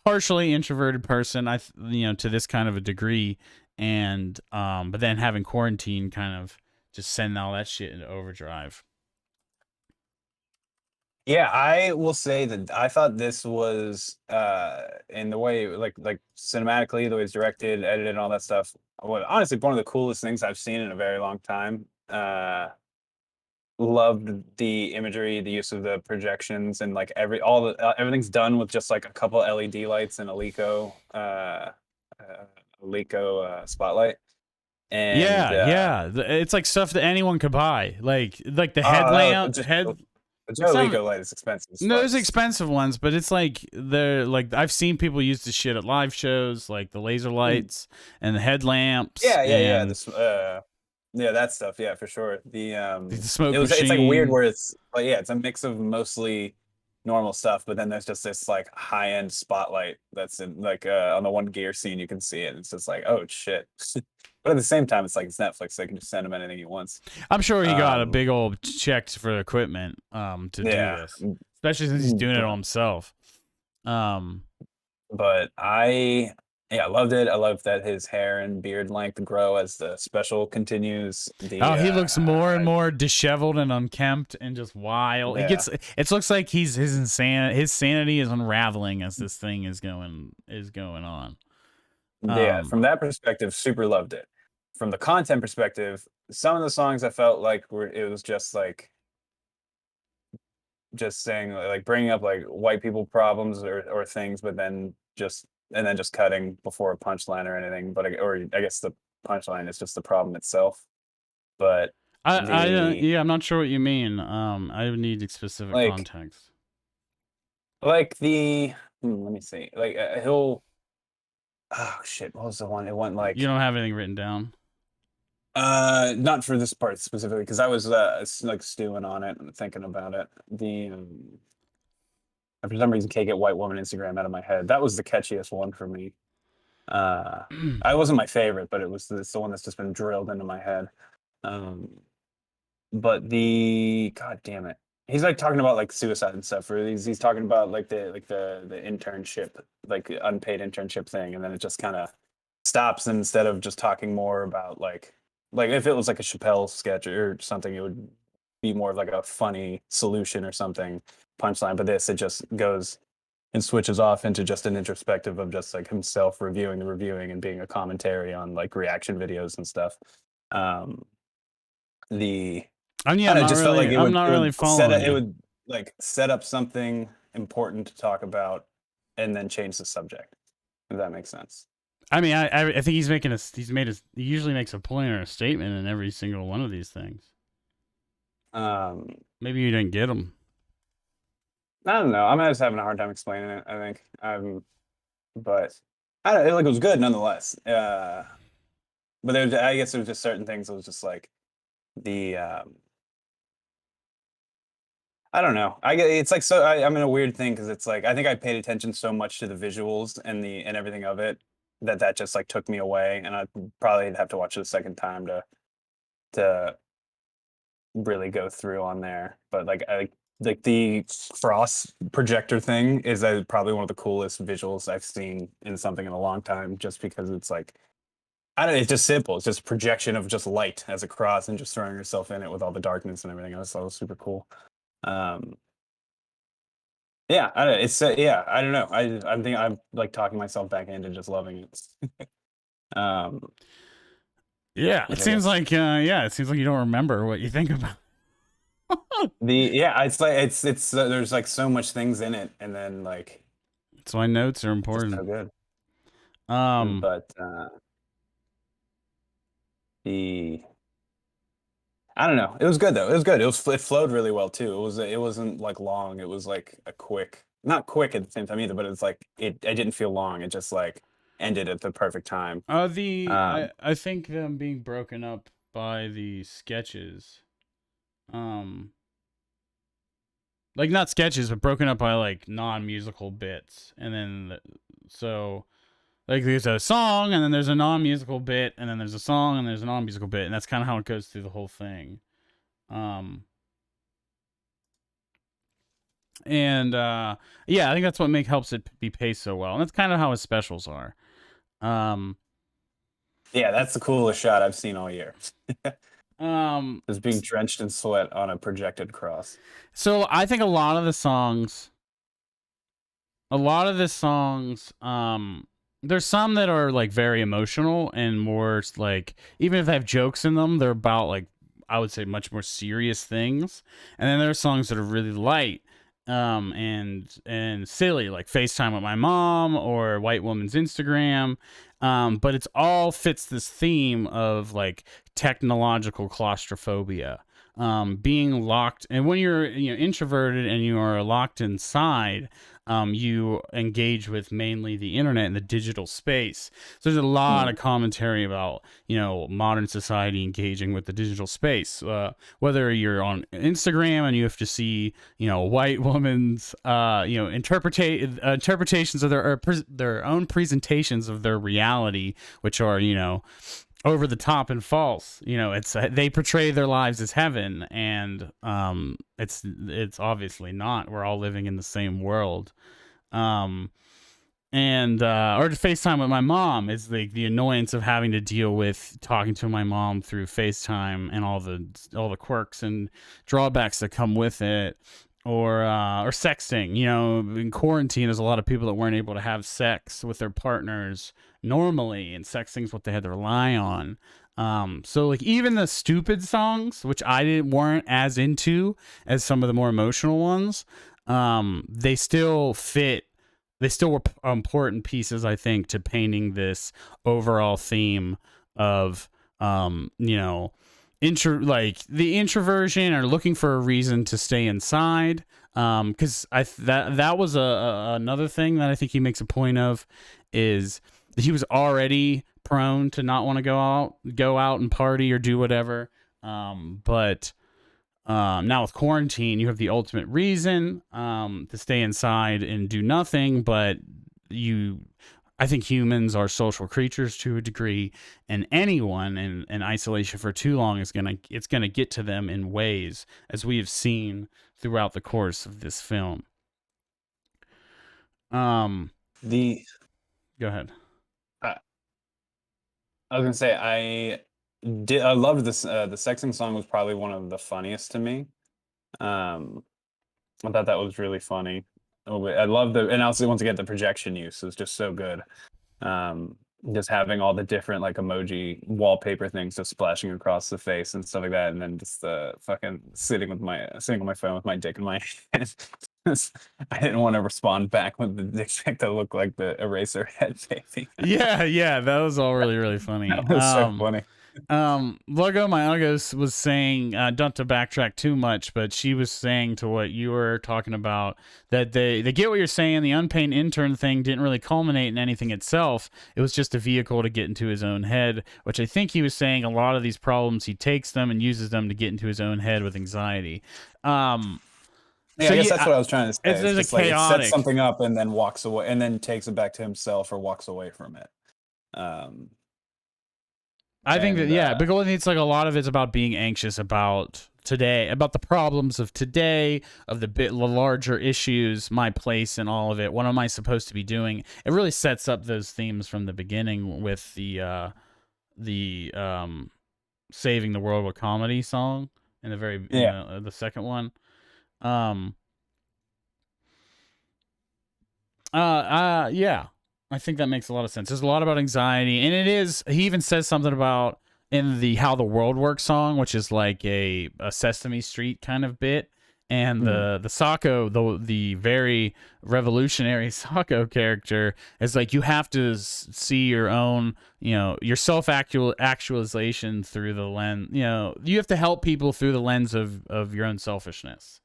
partially introverted person, to this kind of a degree, and but then having quarantine kind of just send all that shit into overdrive. Yeah, I will say that I thought this was in the way like cinematically, the way it's directed, edited, and all that stuff. Honestly, one of the coolest things I've seen in a very long time. Loved the imagery, the use of the projections, and like everything's done with just like a couple LED lights and a Leco spotlight. And Yeah. It's like stuff that anyone could buy. Like the oh, headlamp just head. the It's Joe not. Lico light is expensive as No, fuck. there's expensive ones, but it's like they're like I've seen people use this shit at live shows, like the laser lights and the headlamps Yeah. and This yeah, that stuff. Yeah, for sure. the smoke It's like weird machine. where it's like yeah, it's a mix of mostly normal stuff, but then there's just this like high end spotlight that's in like on the one gear scene you can see it. It's just like oh shit. But at the same time, it's like it's Netflix. They can just send him anything he wants. I'm sure he got a Um, big old check for equipment to do yeah, this, especially since he's doing it all but himself. Um, but I loved it. I love that his hair and beard length grow as the special continues. Oh, he looks more and more disheveled and unkempt and just wild. He Yeah, gets. It looks like his sanity is unraveling as this thing is going on. yeah. From that perspective, super loved it. From the content perspective, some of the songs I felt like were it was just like just saying like bringing up like white people problems or things, but then just cutting before a punchline or anything. But or I guess the punchline is just the problem itself. But the Yeah, I'm not sure what you mean. I would need specific like context. like the let me see like he'll oh shit what was the one it went You like don't have anything written down. not for this part specifically because I was like stewing on it and thinking about it the I for some reason can't get white woman Instagram out of my head. That was the catchiest one for me. I wasn't my favorite, but it's the one that's just been drilled into my head. Um, but the god damn it, he's like talking about like suicide and stuff. Or he's talking about like the internship, like unpaid internship thing, and then it just kind of stops. And instead of just talking more about like if it was like a Chappelle sketch or something, it would be more of like a funny solution or something punchline. But this it just goes and switches off into just an introspective of just like himself reviewing the reviewing and being a commentary on like reaction videos and stuff. Um, the Yeah, I don't know, it just felt like I'm not it really would set following it you. would like set up something important to talk about and then change the subject. If that makes sense. I mean, I think he usually makes a point or a statement in every single one of these things. Um, Maybe you didn't get them. I don't know. I'm just having a hard time explaining it. I think. But I don't. Like it was good nonetheless. But I guess there was just certain things. It was just like the I don't know. It's like so I'm in a weird thing because it's like I think I paid attention so much to the visuals and everything of it that just like took me away, and I'd probably have to watch it a second time to really go through on there. But like the cross projector thing is probably one of the coolest visuals I've seen in something in a long time, just because it's like I don't know, it's just simple. It's just projection of just light as a cross and just throwing yourself in it with all the darkness and everything. I just thought it was super cool. Um, yeah, I don't, it's yeah, I don't know. I think I'm like talking myself back into just loving it. Yeah, it Which I seems guess like it seems like you don't remember what you think about. the yeah, it's like it's there's like so much things in it, and then like That's why notes are it's just so important. good. Um, But the I don't know. It was good though. It was good. It flowed really well too. It wasn't like long. It was like a quick, not quick at the same time either, but it's like I didn't feel long. It just like ended at the perfect time. I think them being broken up by the sketches, um, like not sketches, but broken up by like non-musical bits, and then so like there's a song, and then there's a non-musical bit, and then there's a song, and there's a non-musical bit, and that's kind of how it goes through the whole thing. Um, and yeah, I think that's what helps it be paced so well, and that's kind of how his specials are. Um, Yeah, that's the coolest shot I've seen all year. um, Is being drenched in sweat on a projected cross. so I think a lot of the songs, there's some that are like very emotional and more like even if they have jokes in them, they're about like I would say much more serious things, and then there are songs that are really light. and silly, like FaceTime with my mom or white woman's Instagram. But it's all fits this theme of like technological claustrophobia, being locked. And when you're introverted and you are locked inside, you engage with mainly the internet and the digital space. So there's a lot Mm. of commentary about modern society engaging with the digital space. Whether you're on Instagram and you have to see white woman's interpretations of their own presentations of their reality, which are over the top and false. It's they portray their lives as heaven, and it's obviously not. We're all living in the same world. Um, and or to FaceTime with my mom is the annoyance of having to deal with talking to my mom through FaceTime and all the quirks and drawbacks that come with it. Or sexting. In quarantine, there's a lot of people that weren't able to have sex with their partners normally, and sexting's what they had to rely on. So like even the stupid songs, which I didn't weren't as into as some of the more emotional ones, they still fit. They still were important pieces, I think, to painting this overall theme of like the introversion or looking for a reason to stay inside. Because that was another thing that I think he makes a point of, is that he was already prone to not want to go out and party or do whatever. But now with quarantine, you have the ultimate reason to stay inside and do nothing. But I think humans are social creatures to a degree, and anyone in isolation for too long it's gonna get to them in ways, as we have seen throughout the course of this film. The Go ahead. I, I was gonna say I loved this. The sexing song was probably one of the funniest to me. Um, I thought that was really funny. I love and also once again the projection use is just so good. Um, just having all the different like emoji wallpaper things just splashing across the face and stuff like that, and then just fucking sitting on my phone with my dick in my hand. I didn't want to respond back with the dick pic that looked like the eraser head baby. Yeah, that was all really, really funny. That was so funny. Logo my Uggos was saying, not to backtrack too much, but she was saying to what you were talking about, that they get what you're saying. The unpaid intern thing didn't really culminate in anything itself. It was just a vehicle to get into his own head, which I think he was saying a lot of these problems, he takes them and uses them to get into his own head with anxiety. Yeah, So I guess yeah, that's what I was trying to say. It's there's a just like it sets chaotic. something up and then walks away and then takes it back to himself or walks away from it. Um, I think that and yeah, because it's like a lot of it's about being anxious about today, about the problems of today, of the larger issues, my place in all of it. What am I supposed to be doing? It really sets up those themes from the beginning with the saving the world with comedy song in the yeah, the second one. Um, yeah, I think that makes a lot of sense. There's a lot about anxiety, and it is. He even says something about in the "How the World Works" song, which is like a Sesame Street kind of bit, and mhm. the Sako, the very revolutionary Sako character, is like you have to see your own, your self actualization through the lens. You have to help people through the lens of your own selfishness.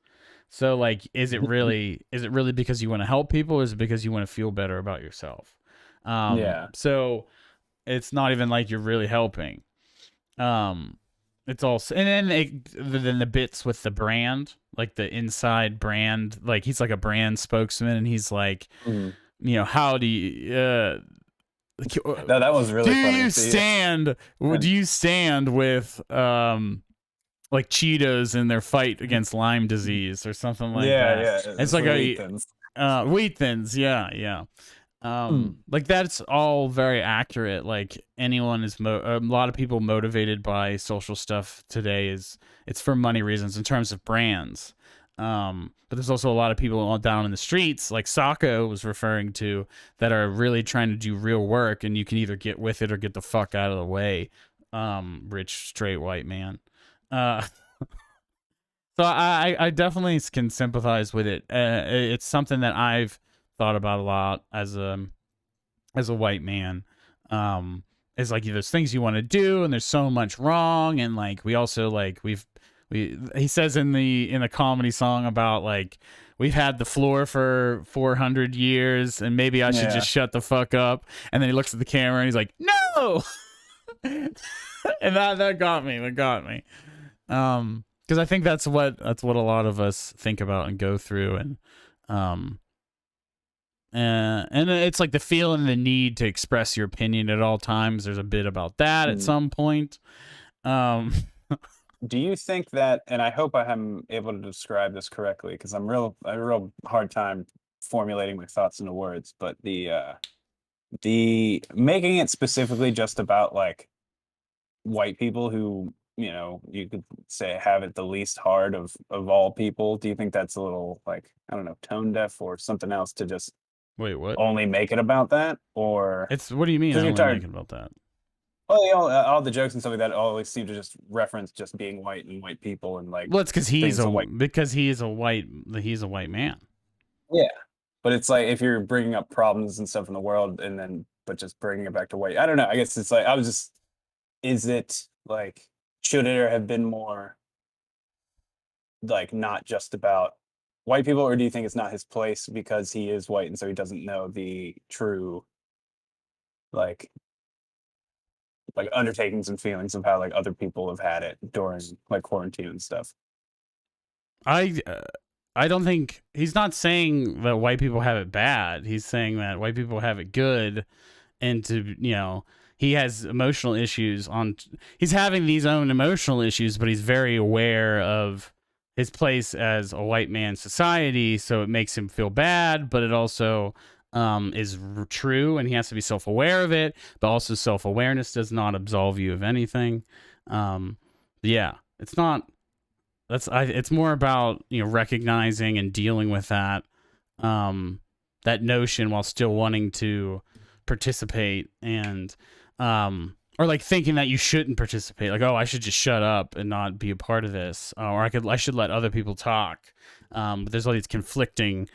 So like, is it really because you want to help people, or is it because you want to feel better about yourself? Yeah, So it's not even like you're really helping. Um, it's also, and then the bits with the brand, like the inside brand, like he's like a brand spokesman, and he's like, mhm. how do you No, that was do really funny. you See, stand? Do and you stand with like Cheetos in their fight against Lyme disease or something like yeah, that? yeah, It's it's like the wheat thins. wheat thins, yeah. Mm. Like that's all very accurate. Like anyone is a lot of people motivated by social stuff today it's for money reasons in terms of brands. But there's also a lot of people all down in the streets, like Sako was referring to, that are really trying to do real work, and you can either get with it or get the fuck out of the way. Rich straight white man. Uh So I definitely can sympathize with it. It's something that I've thought about a lot as a white man. Is like there's things you want to do, and there's so much wrong, and like we also like he says in the comedy song about like we've had the floor for 400 years, and maybe I should just shut the fuck up. And then he looks at the camera and he's like, no. And that got me. That got me. Because I think that's what a lot of us think about and go through, and it's like the feeling, the need to express your opinion at all times. There's a bit about that at some point. Do you think that, and I hope I am able to describe this correctly, because I have a real hard time formulating my thoughts into words, but the making it specifically just about like white people who, you could say have it the least hard of all people. Do you think that's a little like, I don't know, tone deaf or something else to just wait, what? only make it about that? Or It's what do you mean? Only making about that? Well, all the jokes and stuff like that always seem to just reference just being white and white people and like. Well, it's because he's a white man. Yeah, but it's like if you're bringing up problems and stuff in the world, but just bringing it back to white. I don't know. I guess it's like is it like, should it have been more like not just about white people, or do you think it's not his place because he is white and so he doesn't know the true like undertakings and feelings of how like other people have had it during like quarantine and stuff? I don't think he's not saying that white people have it bad. He's saying that white people have it good, and he has emotional issues he's having these own emotional issues, but he's very aware of his place as a white man society, so it makes him feel bad, but it also is true, and he has to be self-aware of it, but also self-awareness does not absolve you of anything. It's not it's more about recognizing and dealing with that notion while still wanting to participate, and or like thinking that you shouldn't participate, like, oh, I should just shut up and not be a part of this, or I should let other people talk. But there's all these conflicting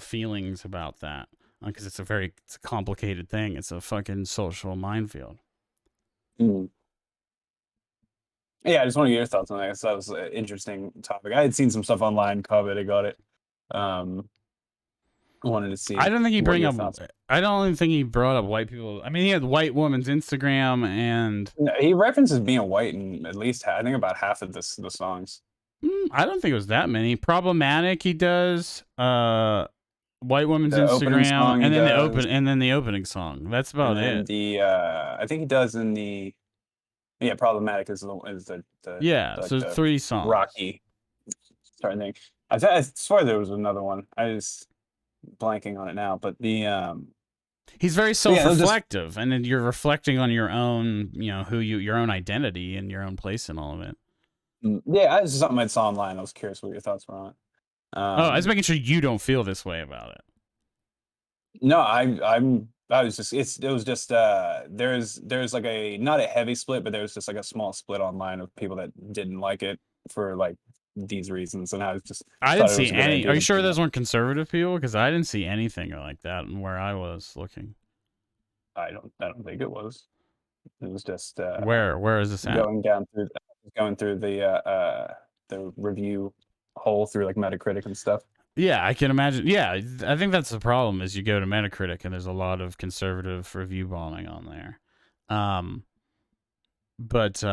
feelings about that, because it's a complicated thing. It's a fucking social minefield. Yeah, I just want to get your thoughts on that. I thought it was an interesting topic. I had seen some stuff online. COVID, I got it. I wanted to see. I don't think he I don't even think he brought up white people. I mean, he had white woman's Instagram, and he references being white in at least I think about half of the songs. I don't think it was that many. Problematic, he does. White woman's Instagram, and then the opening song. That's about it. I think he does in the. Yeah, Problematic is the so 3 songs. Rocky starting thing. I swear there was another one. I was blanking on it now, but the he's very self-reflective, and then you're reflecting on your own, your own identity and your own place in all of it. Yeah, this is something I saw online. I was curious what your thoughts were on it. I was making sure you don't feel this way about it. No, I was just it was just there's like not a heavy split, but there's just like a small split online of people that didn't like it for like these reasons, and I didn't see any. Are you sure those weren't conservative people? Because I didn't see anything like that where I was looking. I don't think it was. It was just where is this at? Going through the review hole through like Metacritic and stuff. Yeah, I can imagine. Yeah, I think that's the problem is you go to Metacritic and there's a lot of conservative review bombing on there. But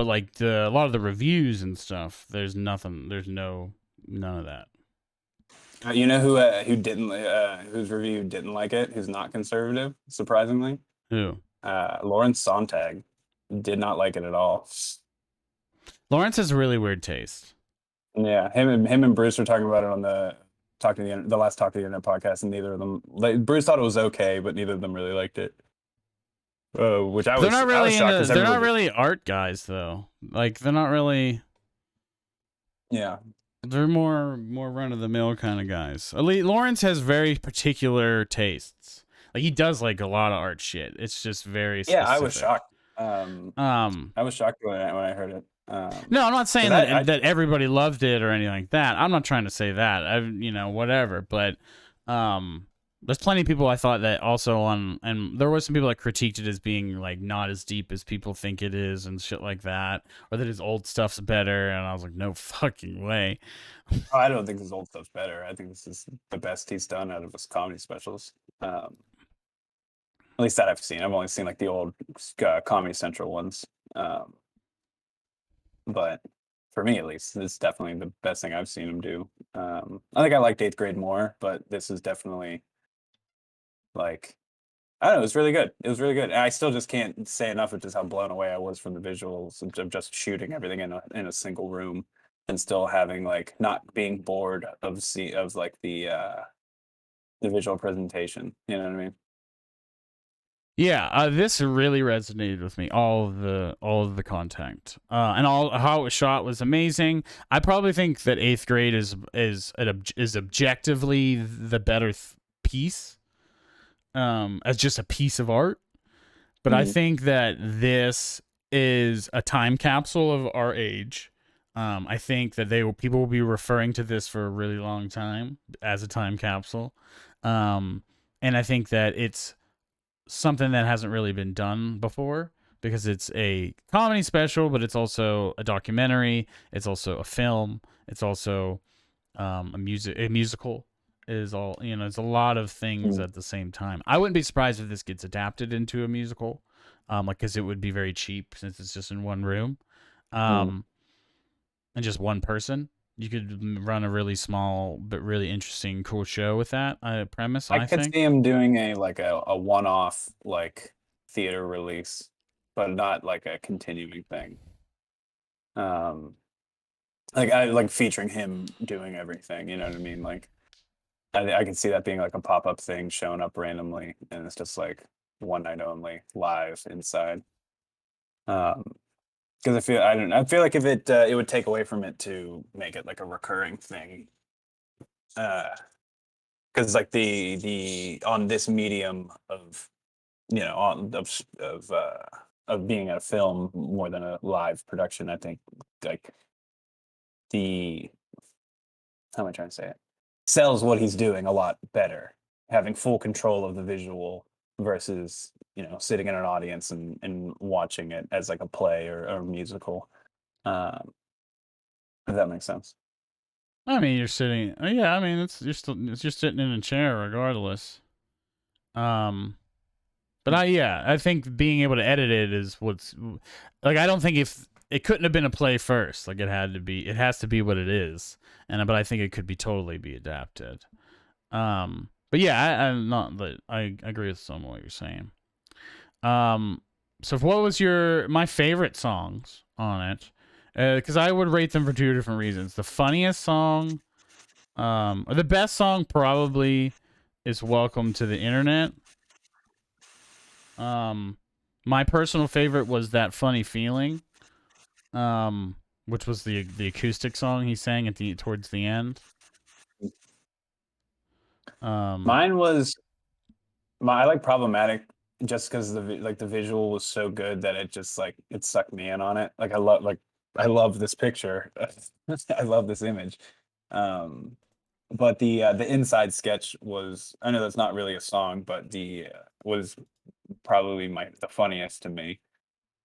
like a lot of the reviews and stuff, there's nothing. There's none of that. You know who didn't whose review didn't like it? Who's not conservative? Surprisingly, who? Lawrence Sontag did not like it at all. Lawrence has really weird taste. Yeah, him and Bruce were talking about it on the last Talk to the Internet podcast, and neither of them. Bruce thought it was okay, but neither of them really liked it. Which I was. They're not really art guys, though. Like they're not really. Yeah. They're more run of the mill kind of guys. Lawrence has very particular tastes. Like he does like a lot of art shit. It's just very specific. Yeah, I was shocked. I was shocked when I heard it. No, I'm not saying Because I that everybody loved it or anything like that. I'm not trying to say that. Whatever. But there's plenty of people I thought that also and there were some people that critiqued it as being like not as deep as people think it is and shit like that, or that his old stuff's better. And I was like, no fucking way. I don't think his old stuff's better. I think this is the best he's done out of his comedy specials. At least that I've seen. I've only seen like the old Comedy Central ones. Um, but for me, at least, this is definitely the best thing I've seen him do. I think I liked Eighth Grade more, but this is definitely like I don't know. It was really good. It was really good. And I still just can't say enough of just how blown away I was from the visuals of just shooting everything in a single room and still having like not being bored of like the visual presentation. You know what I mean? Yeah, this really resonated with me. All of the content, and all how it was shot was amazing. I probably think that Eighth Grade is objectively the better piece, as just a piece of art. But I Mhm. think that this is a time capsule of our age. I think that people will be referring to this for a really long time as a time capsule, and I think that it's something that hasn't really been done before because it's a comedy special, but it's also a documentary. It's also a film. It's also a musical. Is all It's a lot of things Mhm. at the same time. I wouldn't be surprised if this gets adapted into a musical, like because it would be very cheap since it's just in one room, Mhm. um, and just one person. You could run a really small but really interesting, cool show with that premise. I I could think. see him doing a one-off like theater release, but not like a continuing thing. Um, like I like featuring him doing everything. You know what I mean? Like I can see that being like a pop-up thing showing up randomly, and it's just like one night only, live inside. Because I feel like if it would take away from it to make it like a recurring thing. Uh, because like the on this medium of on of being a film more than a live production, I think like the how am I trying to say it sells what he's doing a lot better, having full control of the visual versus sitting in an audience and watching it as like a play or a musical. Um, if that makes sense. I mean, you're sitting. Yeah, I mean, you're sitting in a chair regardless. Um, but I think being able to edit it is what's like. I don't think if it couldn't have been a play first, like it had to be. It has to be what it is, but I think it could be totally be adapted. But yeah, I'm not. I agree with some of what you're saying. Um, so what was my favorite songs on it? Because I would rate them for two different reasons. The funniest song, or the best song probably is "Welcome to the Internet." Um, my personal favorite was "That Funny Feeling," um, which was the acoustic song he sang towards the end. Um, Mine was I like problematic just because the visual was so good that it just like it sucked me in on it. I love this picture. I love this image. Um, but the inside sketch was I know that's not really a song, but the was probably the funniest to me.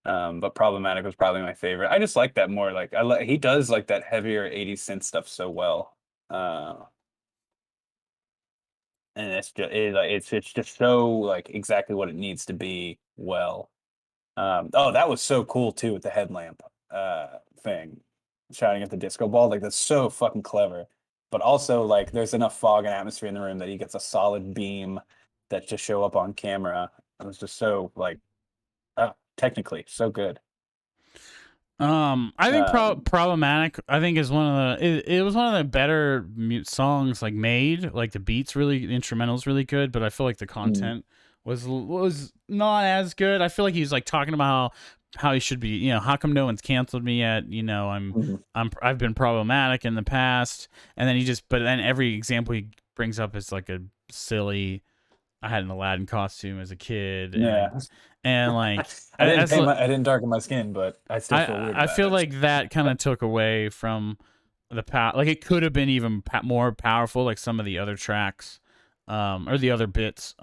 But problematic was probably my favorite. I just like that more. Like he does like that heavier 80s synth stuff so well. Uh, and it's just so like exactly what it needs to be well. Oh, that was so cool too with the headlamp thing, shouting at the disco ball. Like that's so fucking clever. But also like there's enough fog and atmosphere in the room that he gets a solid beam that just show up on camera. It was just so like technically so good. I think Um, problematic. I think is one of it was one of the better songs like made. Like the beats really, the instrumentals really good, but I feel like the mm, content was not as good. I feel like he was like talking about how he should be. How come no one's canceled me yet? mhm. I've been problematic in the past, and then but then every example he brings up is like a silly I had an Aladdin costume as a kid, Yeah. and like I didn't as paint I didn't darken my skin, but I still feel weird I about feel it. like that kind of took away from the power. Like it could have been even more powerful, like some of the other tracks, or the other bits.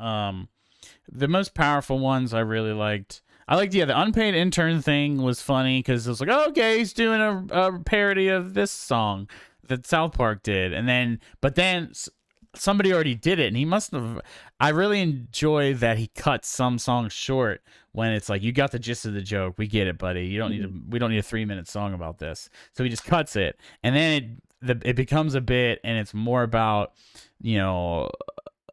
The most powerful ones I really liked. I liked, yeah, the unpaid intern thing was funny because it was like, oh, okay, he's doing a parody of this song that South Park did, and then but then somebody already did it, and he must have. I really enjoy that he cuts some songs short when it's like, you got the gist of the joke, we get it, buddy. You don't need Mhm. to. We don't need a 3-minute song about this. So he just cuts it, and then it becomes a bit, and it's more about, you know,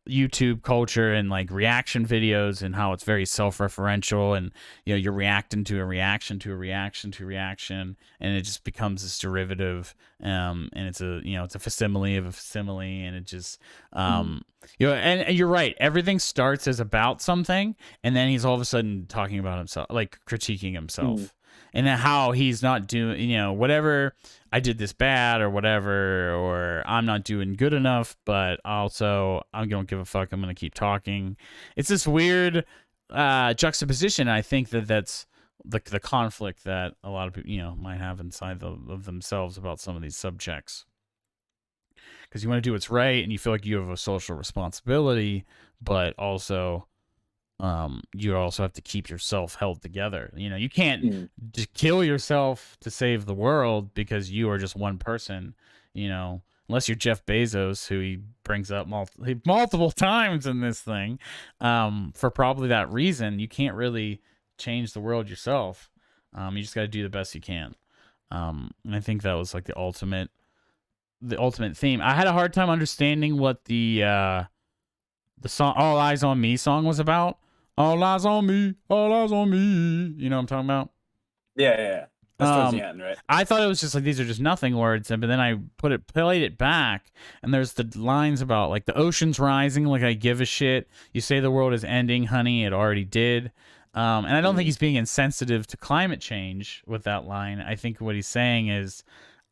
YouTube culture and like reaction videos and how it's very self-referential, and you're reacting to a reaction to a reaction to a reaction, and it just becomes this derivative, and it's a facsimile of a facsimile, and it just Mhm. and you're right, everything starts as about something, and then he's all of a sudden talking about himself, like critiquing Mhm. himself, and how he's not doing, whatever, I did this bad or whatever, or I'm not doing good enough, but also I don't give a fuck. I'm going to keep talking. It's this weird juxtaposition. I think that's the conflict that a lot of people, might have inside of themselves about some of these subjects. Because you want to do what's right and you feel like you have a social responsibility, but also you also have to keep yourself held together. You can't Mhm. just kill yourself to save the world because you are just one person. Unless you're Jeff Bezos, who he brings up multiple times in this thing, for probably that reason. You can't really change the world yourself. You just got to do the best you can. And I think that was like the ultimate theme. I had a hard time understanding what the song "All Eyes on Me" song was about. All eyes on me, all eyes on me. You know what I'm talking about? Yeah, yeah, yeah. That's towards the Um, end, right? I thought it was just like, these are just nothing words, but then I played it back, and there's the lines about like the ocean's rising, like I give a shit. You say the world is ending, honey, it already did. And I don't think Mhm. he's being insensitive to climate change with that line. I think what he's saying is,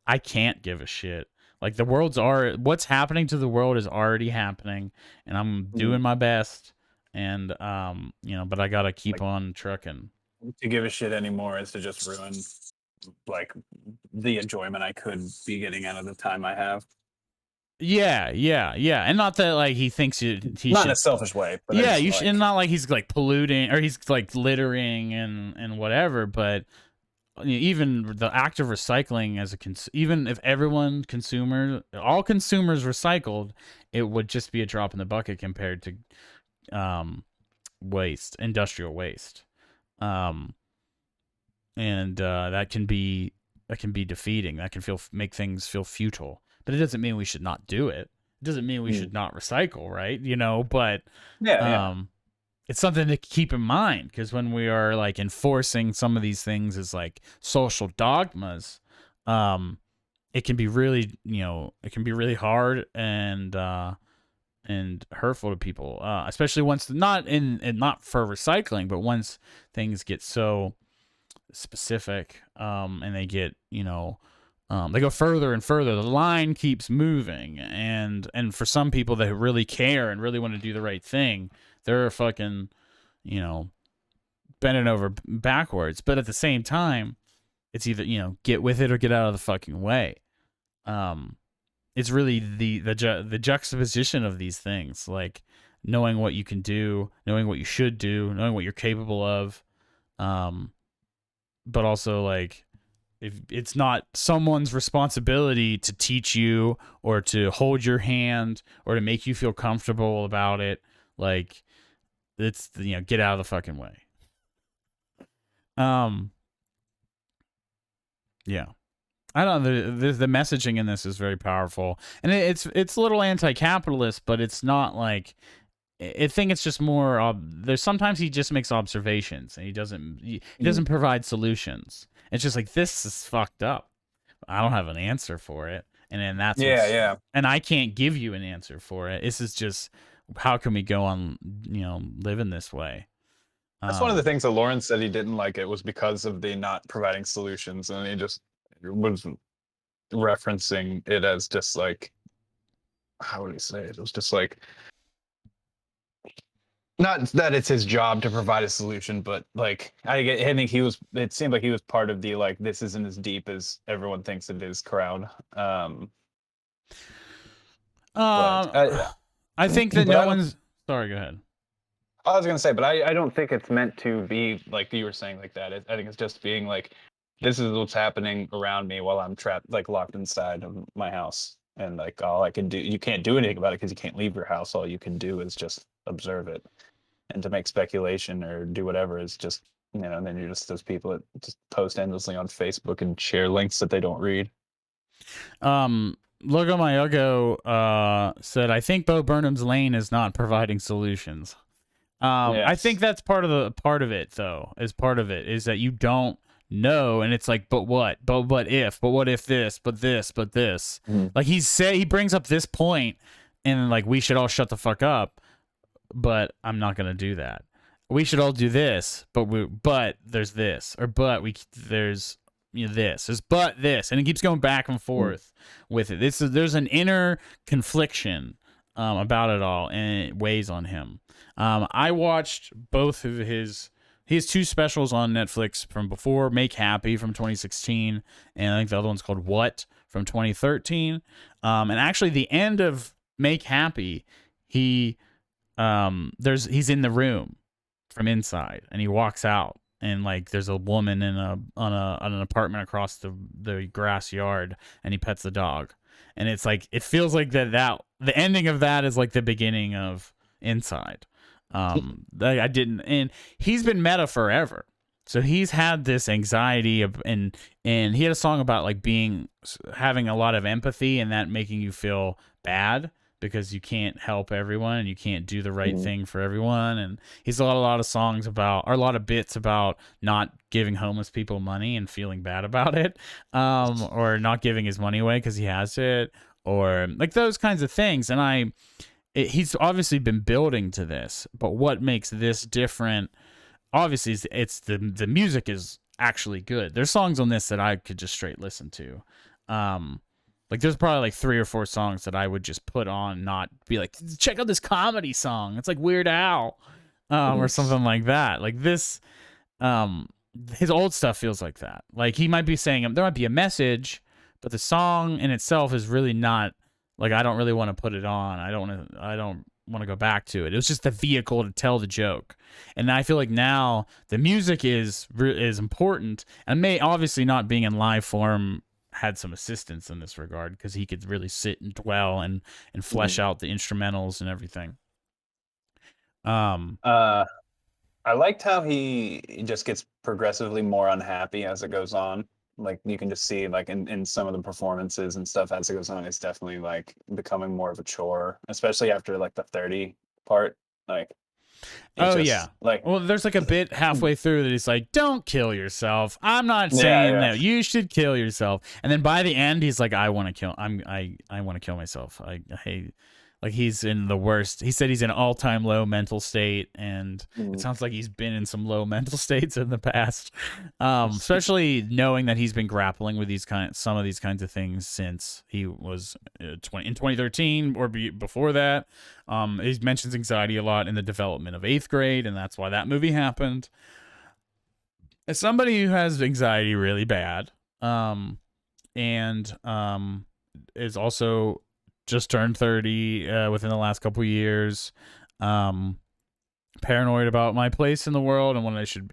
I can't give a shit. Like what's happening to the world is already happening, and I'm Mhm. doing my best. And but I gotta keep Like on trucking. to give a shit anymore is to just ruin like the enjoyment I could be getting out of the time I have. Yeah, yeah, yeah, and not that like he thinks he Not in a should. selfish way, but I Yeah, just you should, and like not like he's like polluting or he's like littering and whatever. But even the act of recycling as even if all consumers recycled, it would just be a drop in the bucket compared to um industrial waste. Um, and that can be defeating. That can make things feel futile. But it doesn't mean we should not do it. It doesn't mean we mm, should not recycle, right? But yeah, yeah. um, it's something to keep in mind, because when we are like enforcing some of these things as like social dogmas, um, it can be really, it can be really hard and hurtful to people, especially once not for recycling, but once things get so specific, and they get, they go further and further. The line keeps moving, and for some people that really care and really want to do the right thing, they're fucking, you know, bending over backwards. But at the same time, it's either, get with it or get out of the fucking way. Um, it's really the juxtaposition of these things, like knowing what you can do, knowing what you should do, knowing what you're capable of, um, but also like, if it's not someone's responsibility to teach you or to hold your hand or to make you feel comfortable about it, like, it's, get out of the fucking way. Um, yeah. I don't know. The messaging in this is very powerful, and it's a little anti-capitalist, but it's not like, I think it's just more. There's sometimes he just makes observations, and he Mm, doesn't provide solutions. It's just like, this is fucked up. I don't have an answer for it, and then yeah, yeah. and I can't give you an answer for it. This is just, how can we go on, living this way? That's one of the Um, things that Lawrence said he didn't like it was because of the not providing solutions, and he just was referencing it as just like how would he say it? It was just like Not that it's his job to provide a solution, but like I think he was. It seemed like he was part of the like this isn't as deep as everyone thinks it is crowd. But Um, I think that but no I don't. one's. Sorry, go ahead. I was gonna say, but I don't think it's meant to be like you were saying like that. I think it's just being like, this is what's happening around me while I'm trapped, like locked inside of my house, and like all I can do, you can't do anything about it because you can't leave your house. All you can do is just observe it, and to make speculation or do whatever is just and then you're just those people that just post endlessly on Facebook and share links that they don't read. Logo Mayogo said, "I think Bo Burnham's lane is not providing solutions." I think Yes. that's part of it though. Is part of it is that you don't know, and it's like, but what? But what if this? But this? But this? Mhm. Like he brings up this point, and like we should all shut the fuck up. But I'm not gonna do that. We should all do this, but there's this, or but we there's this, there's but this, and it keeps going back and forth with it. There's an inner confliction about it all, and it weighs on him. I watched both of his. He has two specials on Netflix from before: Make Happy from 2016, and I think the other one's called What from 2013. And actually, the end of Make Happy, he he's in the room from inside, and he walks out, and like there's a woman in on an apartment across the grass yard, and he pets the dog, and it's like it feels like that the ending of that is like the beginning of Inside. I didn't, and he's been meta forever. So he's had this anxiety and he had a song about like having a lot of empathy and that making you feel bad because you can't help everyone and you can't do the right thing for everyone. And he's a lot of songs about, or a lot of bits about not giving homeless people money and feeling bad about it, or not giving his money away because he has it, or like those kinds of things. And he's obviously been building to this, but what makes this different? Obviously, it's the music is actually good. There's songs on this that I could just straight listen to. Like there's probably like 3 or 4 songs that I would just put on, not be like, check out this comedy song. It's like Weird Al, or something like that. Like this, his old stuff feels like that. Like he might be saying there might be a message, but the song in itself is really not like I don't really want to put it on. I don't want to go back to it. It was just the vehicle to tell the joke. And I feel like now the music is important, and may obviously not being in live form had some assistance in this regard because he could really sit and dwell and flesh out the instrumentals and everything. Uh, I liked how he just gets progressively more unhappy as it goes on. Like you can just see like in some of the performances and stuff as it goes on, it's definitely like becoming more of a chore, especially after like the 30 part. Like it's Oh yeah. just like Well, there's like a bit halfway through that he's like, "Don't kill yourself. I'm not yeah, saying yeah. that you should kill yourself." And then by the end, he's like, "I want to kill. I want to kill myself. I hate." Like he's in the worst. He said he's in an all-time low mental state, and it sounds like he's been in some low mental states in the past. Especially knowing that he's been grappling with some of these kinds of things since he was in 2013 or before that. He mentions anxiety a lot in the development of 8th grade, and that's why that movie happened. As somebody who has anxiety really bad, and is also just turned 30 within the last couple years, paranoid about my place in the world and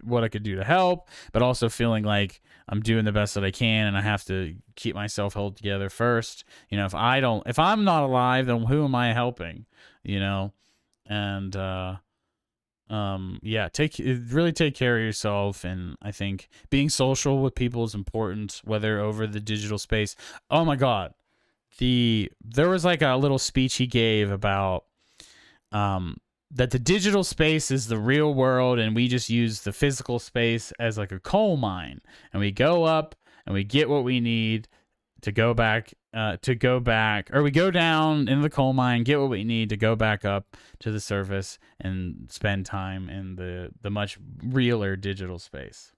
what I could do to help, but also feeling like I'm doing the best that I can and I have to keep myself held together first. If I'm not alive, then who am I helping? And yeah, really take care of yourself. And I think being social with people is important, whether over the digital space. Oh my god, there was like a little speech he gave about that the digital space is the real world and we just use the physical space as like a coal mine, and we go up and we get what we need to go back, or we go down into the coal mine, get what we need to go back up to the surface and spend time in the much realer digital space.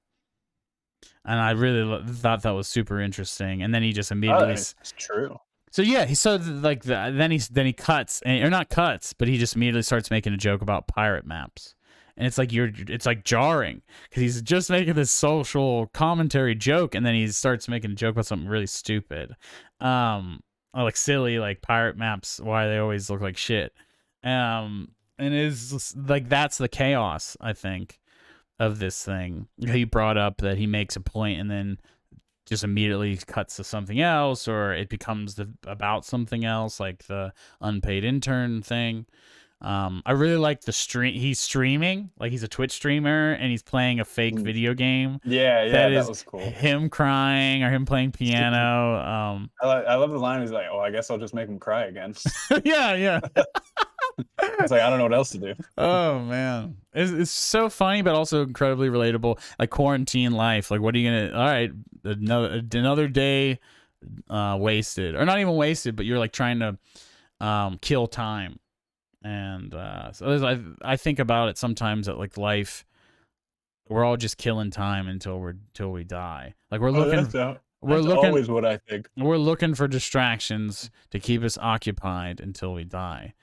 And I really thought that was super interesting. And then he just immediately It's true. So yeah, then he cuts, or not cuts, but he just immediately starts making a joke about pirate maps, and it's like jarring because he's just making this social commentary joke, and then he starts making a joke about something really stupid, like silly, like pirate maps, why they always look like shit, and is like that's the chaos I think of this thing. He brought up that he makes a point and then just immediately cuts to something else, or it becomes about something else, like the unpaid intern thing. I really like the stream. He's streaming, like he's a Twitch streamer, and he's playing a fake Mm. video game Yeah, that yeah, that is was cool. him crying or him playing piano. I love the line. He's like, "Oh, I guess I'll just make him cry again." Yeah, yeah. It's like I don't know what else to do. Oh man, it's so funny, but also incredibly relatable. Like quarantine life. Like, what are you gonna? All right, another day wasted, or not even wasted, but you're like trying to kill time. And I think about it sometimes that like life, we're all just killing time until we die. Like Oh, that's always what I think. we're looking for distractions to keep us occupied until we die.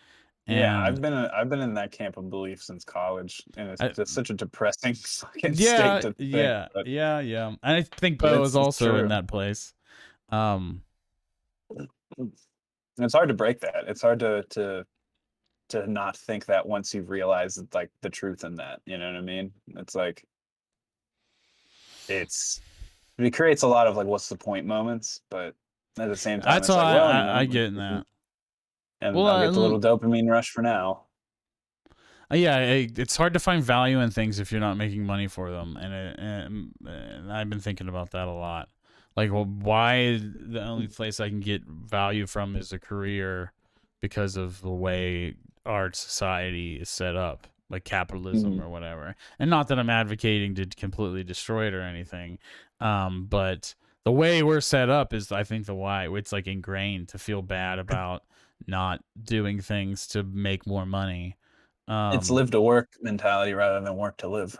Yeah, And I've been in that camp of belief since college, and it's I, just such a depressing fucking state yeah, to think. yeah, yeah, yeah. And I think But Bo is it's also in true. that place. Um, And it's hard to break that. It's hard to not think that once you've realized like the truth in that. You know what I mean? It's like it's it creates a lot of like what's the point moments, but at the same time that's it's all like, well, you I know, get in that. and Well, I'll get the little dopamine rush for now. yeah, it's hard to find value in things if you're not making money for them, and I've been thinking about that a lot. Like, well, why the only place I can get value from is a career because of the way our society is set up, like capitalism Mhm. or whatever. And not that I'm advocating to completely destroy it or anything, but the way we're set up is, I think, the why it's like ingrained to feel bad about not doing things to make more money. It's um live to work mentality rather than work to live.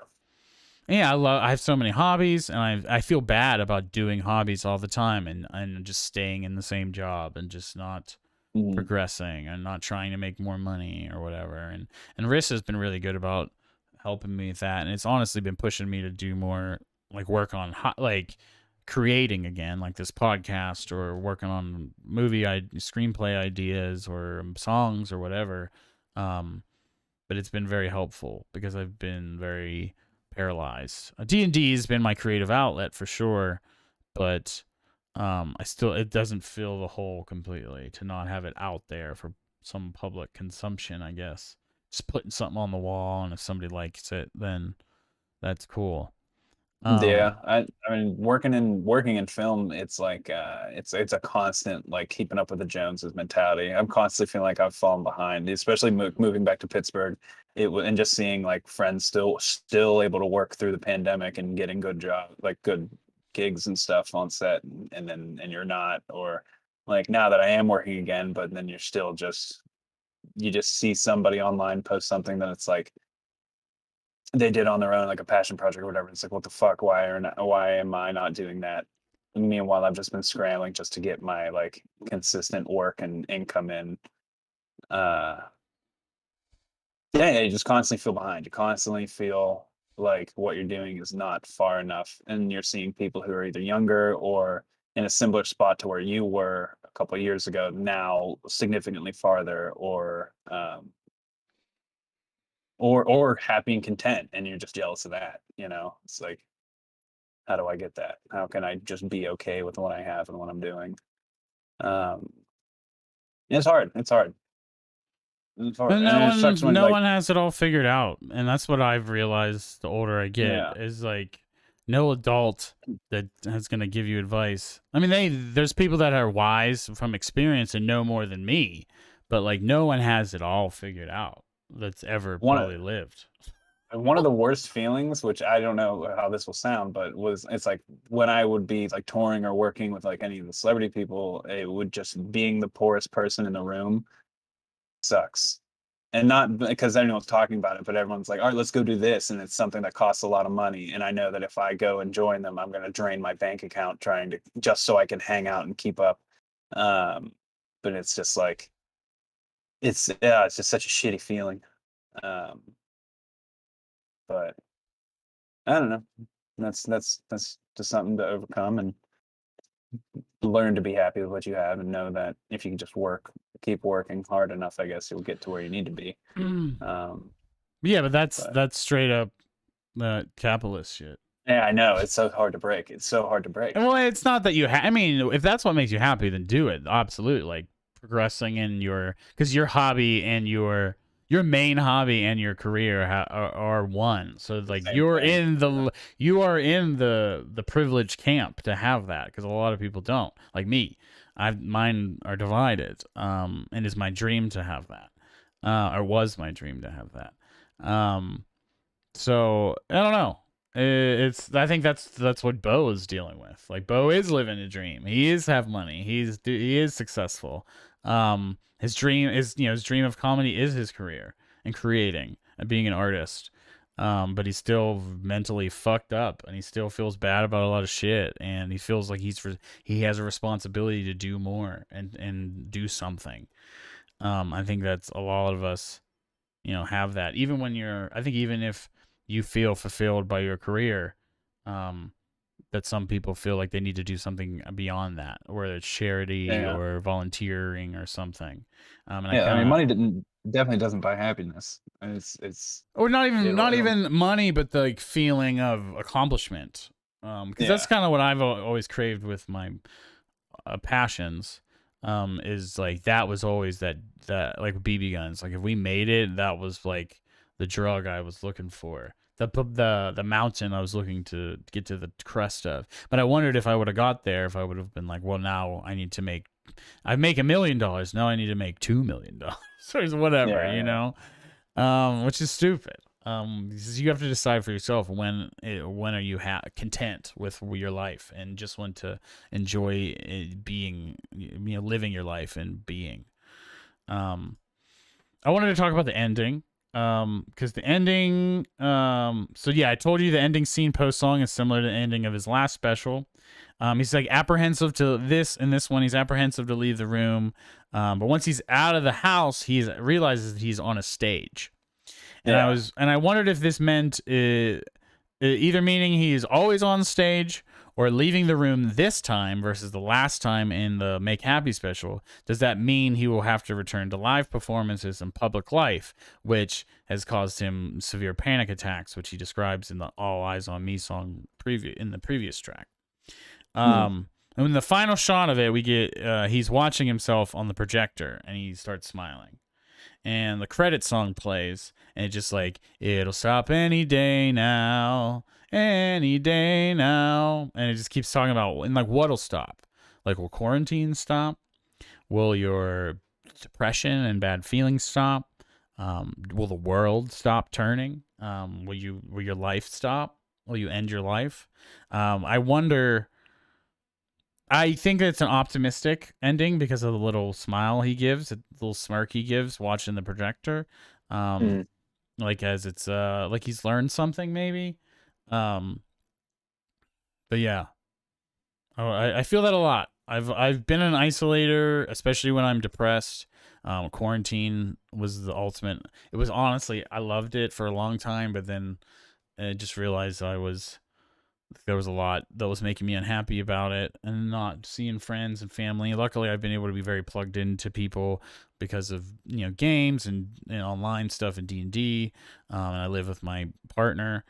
yeah, I have so many hobbies, and I feel bad about doing hobbies all the time, and just staying in the same job and just not Mhm. progressing and not trying to make more money or whatever. And Riss has been really good about helping me with that, and it's honestly been pushing me to do more, like work on like creating again, like this podcast, or working on screenplay ideas or songs or whatever. um but it's been very helpful because I've been very paralyzed. D&D has been my creative outlet for sure, but I still, it doesn't fill the hole completely to not have it out there for some public consumption, I guess. Just putting something on the wall, and if somebody likes it, then that's cool. Yeah, Um I mean working in film, it's like it's a constant like keeping up with the Joneses mentality. I'm constantly feeling like I've fallen behind, especially moving back to Pittsburgh. And just seeing like friends still able to work through the pandemic and getting good gigs and stuff on set, and you're not, or like now that I am working again, but then you're still just you just see somebody online post something that it's like they did on their own, like a passion project or whatever. It's like, what the fuck? Why am I not doing that? And meanwhile, I've just been scrambling just to get my like consistent work and income in. Uh, yeah, you just constantly feel behind. You constantly feel like what you're doing is not far enough, and you're seeing people who are either younger or in a similar spot to where you were a couple of years ago, now significantly farther, or happy and content, and you're just jealous of that. You know, it's like how do I get that? How can I just be okay with what I have and what I'm doing? Um, it's hard. It's hard. It's hard, but and it sucks when no like one has it all figured out, and that's what I've realized the older I get, yeah, is like no adult that is going to give you advice. I mean, there's people that are wise from experience and know more than me, but like no one has it all figured out that's ever one of probably lived. one of the worst feelings, which I don't know how this will sound, but it's like when I would be like touring or working with like any of the celebrity people, it would just being the poorest person in the room sucks. And not because anyone's talking about it, but everyone's like, all right, let's go do this. And it's something that costs a lot of money. And I know that if I go and join them, I'm going to drain my bank account trying to just so I can hang out and keep up. Um, but it's just like it's just such a shitty feeling. Um, but I don't know. That's just something to overcome and learn to be happy with what you have and know that if you can just keep working hard enough, I guess you'll get to where you need to be. Um, Yeah, but that's but that's straight up capitalist shit. yeah, I know it's so hard to break. It's so hard to break. Well, it's not that I mean, if that's what makes you happy, then do it. Absolutely, like progressing in because your hobby and your main hobby and your career are one. So like Same thing. you are in the privileged camp to have that because a lot of people don't. Like me, mine are divided. And it's my dream to have that. Or was my dream to have that. So I don't know. I think that's what Bo is dealing with. Like Bo is living a dream. He is have money. He is successful. His dream is his dream of comedy is his career and creating and being an artist. But he's still mentally fucked up and he still feels bad about a lot of shit and he feels like he has a responsibility to do more and do something. I think that's a lot of us have that even when I think even if you feel fulfilled by your career, um that some people feel like they need to do something beyond that, whether it's charity Yeah, or volunteering or something. And I yeah. I mean, kind of money didn't definitely doesn't buy happiness. It's or not it'll even money, but the like feeling of accomplishment. Because that's yeah kind of what I've always craved with my passions. Is like that was always that like BB guns. Like if we made it, that was like the drug I was looking for. The mountain I was looking to get to the crest of. But I wondered if I would have got there, if I would have been like, well, now I make $1 million. Now I need to make $2 million. So it's whatever, yeah which is stupid. Because you have to decide for yourself when are you content with your life and just want to enjoy being, living your life and being. Um, I wanted to talk about the ending. Because the ending, so yeah, I told you the ending scene post song is similar to the ending of his last special. He's like apprehensive to this in this one. He's apprehensive to leave the room. But once he's out of the house, he realizes that he's on a stage. And yeah. I wondered if this meant either meaning he's always on stage or leaving the room this time versus the last time in the Make Happy special. Does that mean he will have to return to live performances in public life, which has caused him severe panic attacks, which he describes in the All Eyes on Me song in the previous track. Hmm. And in the final shot of it, we get he's watching himself on the projector and he starts smiling. And the credit song plays, and it's just like, it'll stop any day now, and it just keeps talking about, and like, what'll stop? Like, will quarantine stop? Will your depression and bad feelings stop? Will the world stop turning? Will your life stop? Will you end your life? I wonder. I think it's an optimistic ending because of the little smile he gives, the little smirk he gives watching the projector. Um, Hmm. like as it's like he's learned something maybe. Um, but yeah, I feel that a lot. I've been an isolator, especially when I'm depressed. Quarantine was the ultimate. It was honestly I loved it for a long time, but then I just realized there was a lot that was making me unhappy about it and not seeing friends and family. Luckily, I've been able to be very plugged into people because of games and online stuff and D&D. And I live with my partner,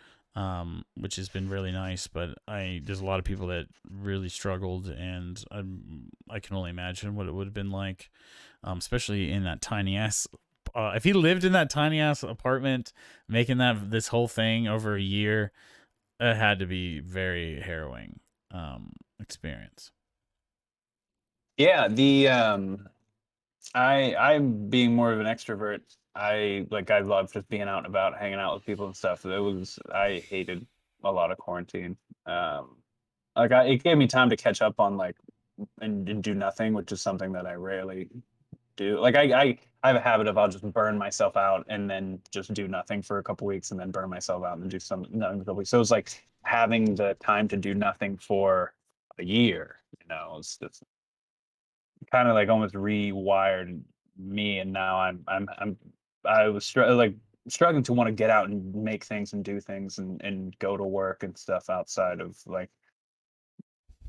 which has been really nice. But there's a lot of people that really struggled, and I can only imagine what it would have been like, especially in that tiny ass. If he lived in that tiny ass apartment, making this whole thing over a year, it had to be very harrowing experience. Yeah, I'm being more of an extrovert. I love just being out and about, hanging out with people and stuff. I hated a lot of quarantine. Um, it gave me time to catch up on and do nothing, which is something that I rarely do. I have a habit of I'll just burn myself out and then just do nothing for a couple weeks and then burn myself out and do nothing for a couple weeks. So it's like having the time to do nothing for a year, kind of like almost rewired me, and now I was like struggling to want to get out and make things and do things and go to work and stuff outside of like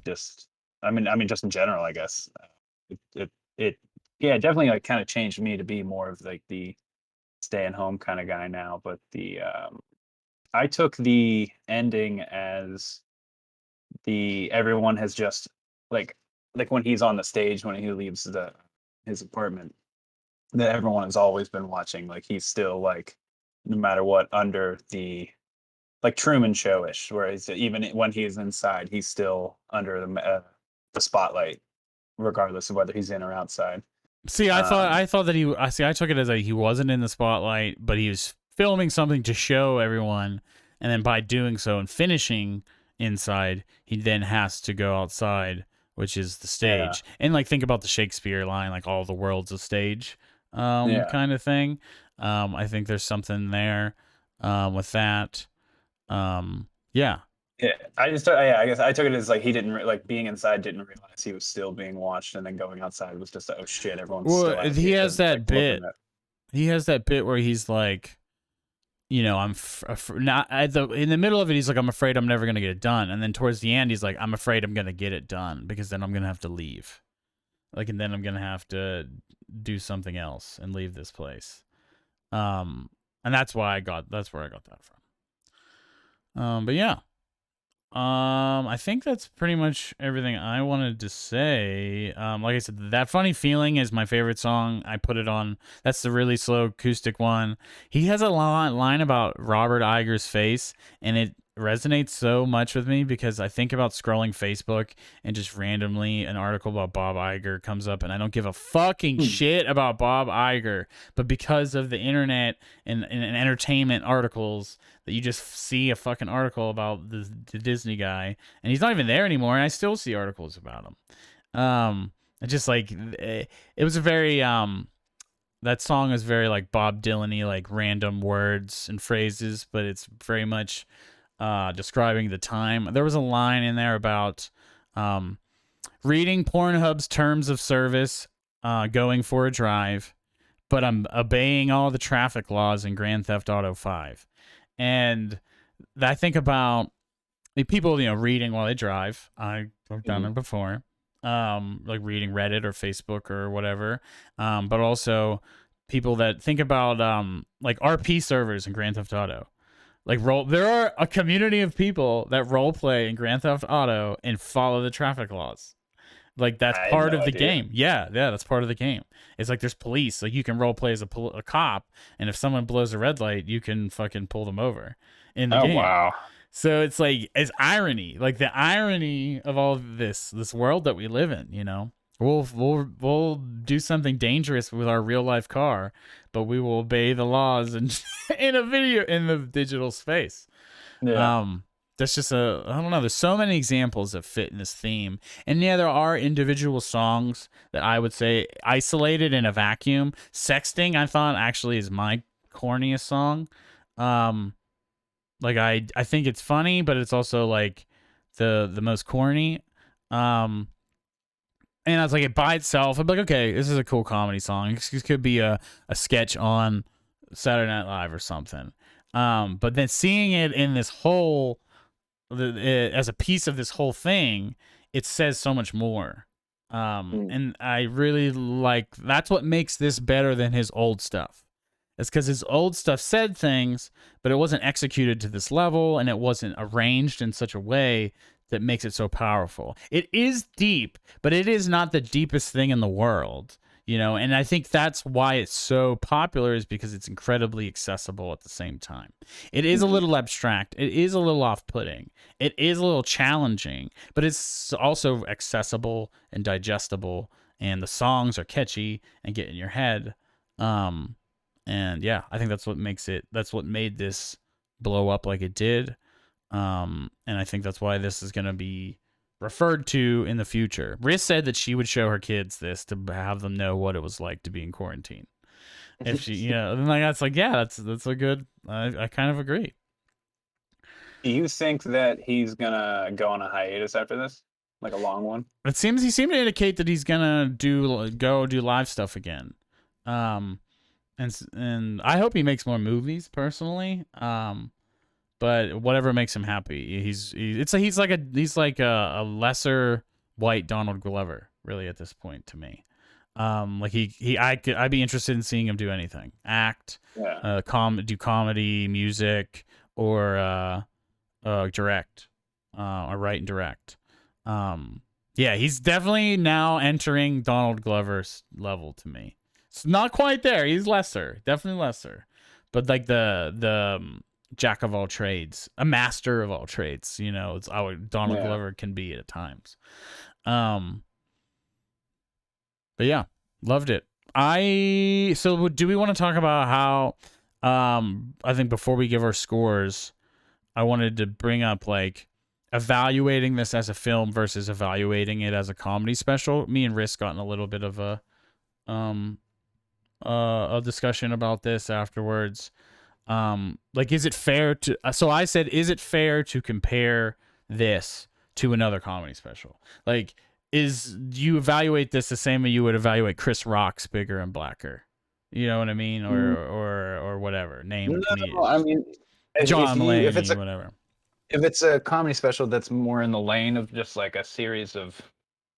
just I mean just in general, I guess. It yeah, definitely like kind of changed me to be more of like the staying home kind of guy now. But the I took the ending as the everyone has just like when he's on the stage when he leaves the his apartment, that everyone has always been watching. Like he's still like no matter what under the like Truman Show-ish, where he's even when he's inside, he's still under the spotlight, regardless of whether he's in or outside. See, Um, I thought that he. I see. I took it as that he wasn't in the spotlight, but he was filming something to show everyone, and then by doing so and finishing inside, he then has to go outside, which is the yeah, stage. And like think about the Shakespeare line, like all the world's a stage, yeah, kind of thing. I think there's something there, with that. Yeah. yeah. Yeah, I guess I took it as like he didn't like being inside didn't realize he was still being watched, and then going outside was just like, oh shit, everyone's Well, still out he here has like that looking bit. at. He has that bit where he's like, I'm not at the in the middle of it. He's like, I'm afraid I'm never gonna get it done, and then towards the end, he's like, I'm afraid I'm gonna get it done because then I'm gonna have to leave, like, and then I'm gonna have to do something else and leave this place. Um, and that's where I got that from. But yeah, I think that's pretty much everything I wanted to say. Like I said, That Funny Feeling is my favorite song. I put it on. That's the really slow acoustic one. He has a line about Robert Iger's face, and it resonates so much with me because I think about scrolling Facebook and just randomly an article about Bob Iger comes up, and I don't give a fucking Hmm. shit about Bob Iger, but because of the internet and entertainment articles, that you just see a fucking article about the Disney guy, and he's not even there anymore, and I still see articles about him. It's just like it was a very that song is very like Bob Dylan-y, like random words and phrases, but it's very much describing the time. There was a line in there about um, reading Pornhub's terms of service, going for a drive, but I'm obeying all the traffic laws in Grand Theft Auto 5. And I think about people, reading while they drive. I've done Mhm. it before, like reading Reddit or Facebook or whatever. But also people that think about like RP servers in Grand Theft Auto. Like there are a community of people that role play in Grand Theft Auto and follow the traffic laws. Like that's I had part no of the idea. game. Yeah, that's part of the game. It's like there's police. Like you can role play as a cop, and if someone blows a red light, you can fucking pull them over in the Oh game. wow. So it's like it's irony, like the irony of all of this world that we live in. We'll do something dangerous with our real life car, but we will obey the laws and in the digital space. Yeah. Um, that's just I don't know. There's so many examples that fit in this theme, and yeah, there are individual songs that I would say isolated in a vacuum. Sexting, I thought actually is my corniest song. Um, like I think it's funny, but it's also like the most corny. Um, and I was like, it by itself, I'm like, okay, this is a cool comedy song. This could be a sketch on Saturday Night Live or something. But then seeing it in this whole as a piece of this whole thing, it says so much more. Mm. And I really like that's what makes this better than his old stuff. It's because his old stuff said things, but it wasn't executed to this level, and it wasn't arranged in such a way that makes it so powerful. It is deep, but it is not the deepest thing in the world. And I think that's why it's so popular is because it's incredibly accessible at the same time. It is a Mhm. little abstract. It is a little off-putting. It is a little challenging, but it's also accessible and digestible, and the songs are catchy and get in your head. Um, and yeah, I think that's what made this blow up like it did. And I think that's why this is going to be referred to in the future. Riss said that she would show her kids this to have them know what it was like to be in quarantine. If she, and like that's like, yeah, that's a good. I kind of agree. Do you think that he's gonna go on a hiatus after this? like a long one. He seemed to indicate that he's gonna do live stuff again. And I hope he makes more movies personally. But whatever makes him happy. He's like a lesser white Donald Glover, really, at this point to me. I'd be interested in seeing him do anything, act, do comedy, music, or direct, or write and direct. Yeah, he's definitely now entering Donald Glover's level to me. It's not quite there. He's lesser, definitely lesser, but like the jack of all trades, a master of all trades. It's how Donald Glover can be at times. But yeah, loved it. So do we want to talk about how? I think before we give our scores, I wanted to bring up like evaluating this as a film versus evaluating it as a comedy special. Me and Risk got in a little bit of a discussion about this afterwards. Like, is it fair to? So I said, is it fair to compare this to another comedy special? Like, do you evaluate this the same way you would evaluate Chris Rock's Bigger and Blacker? You know what I mean, or whatever name. No, I mean, John Mulaney, whatever. If it's a comedy special that's more in the lane of just like a series of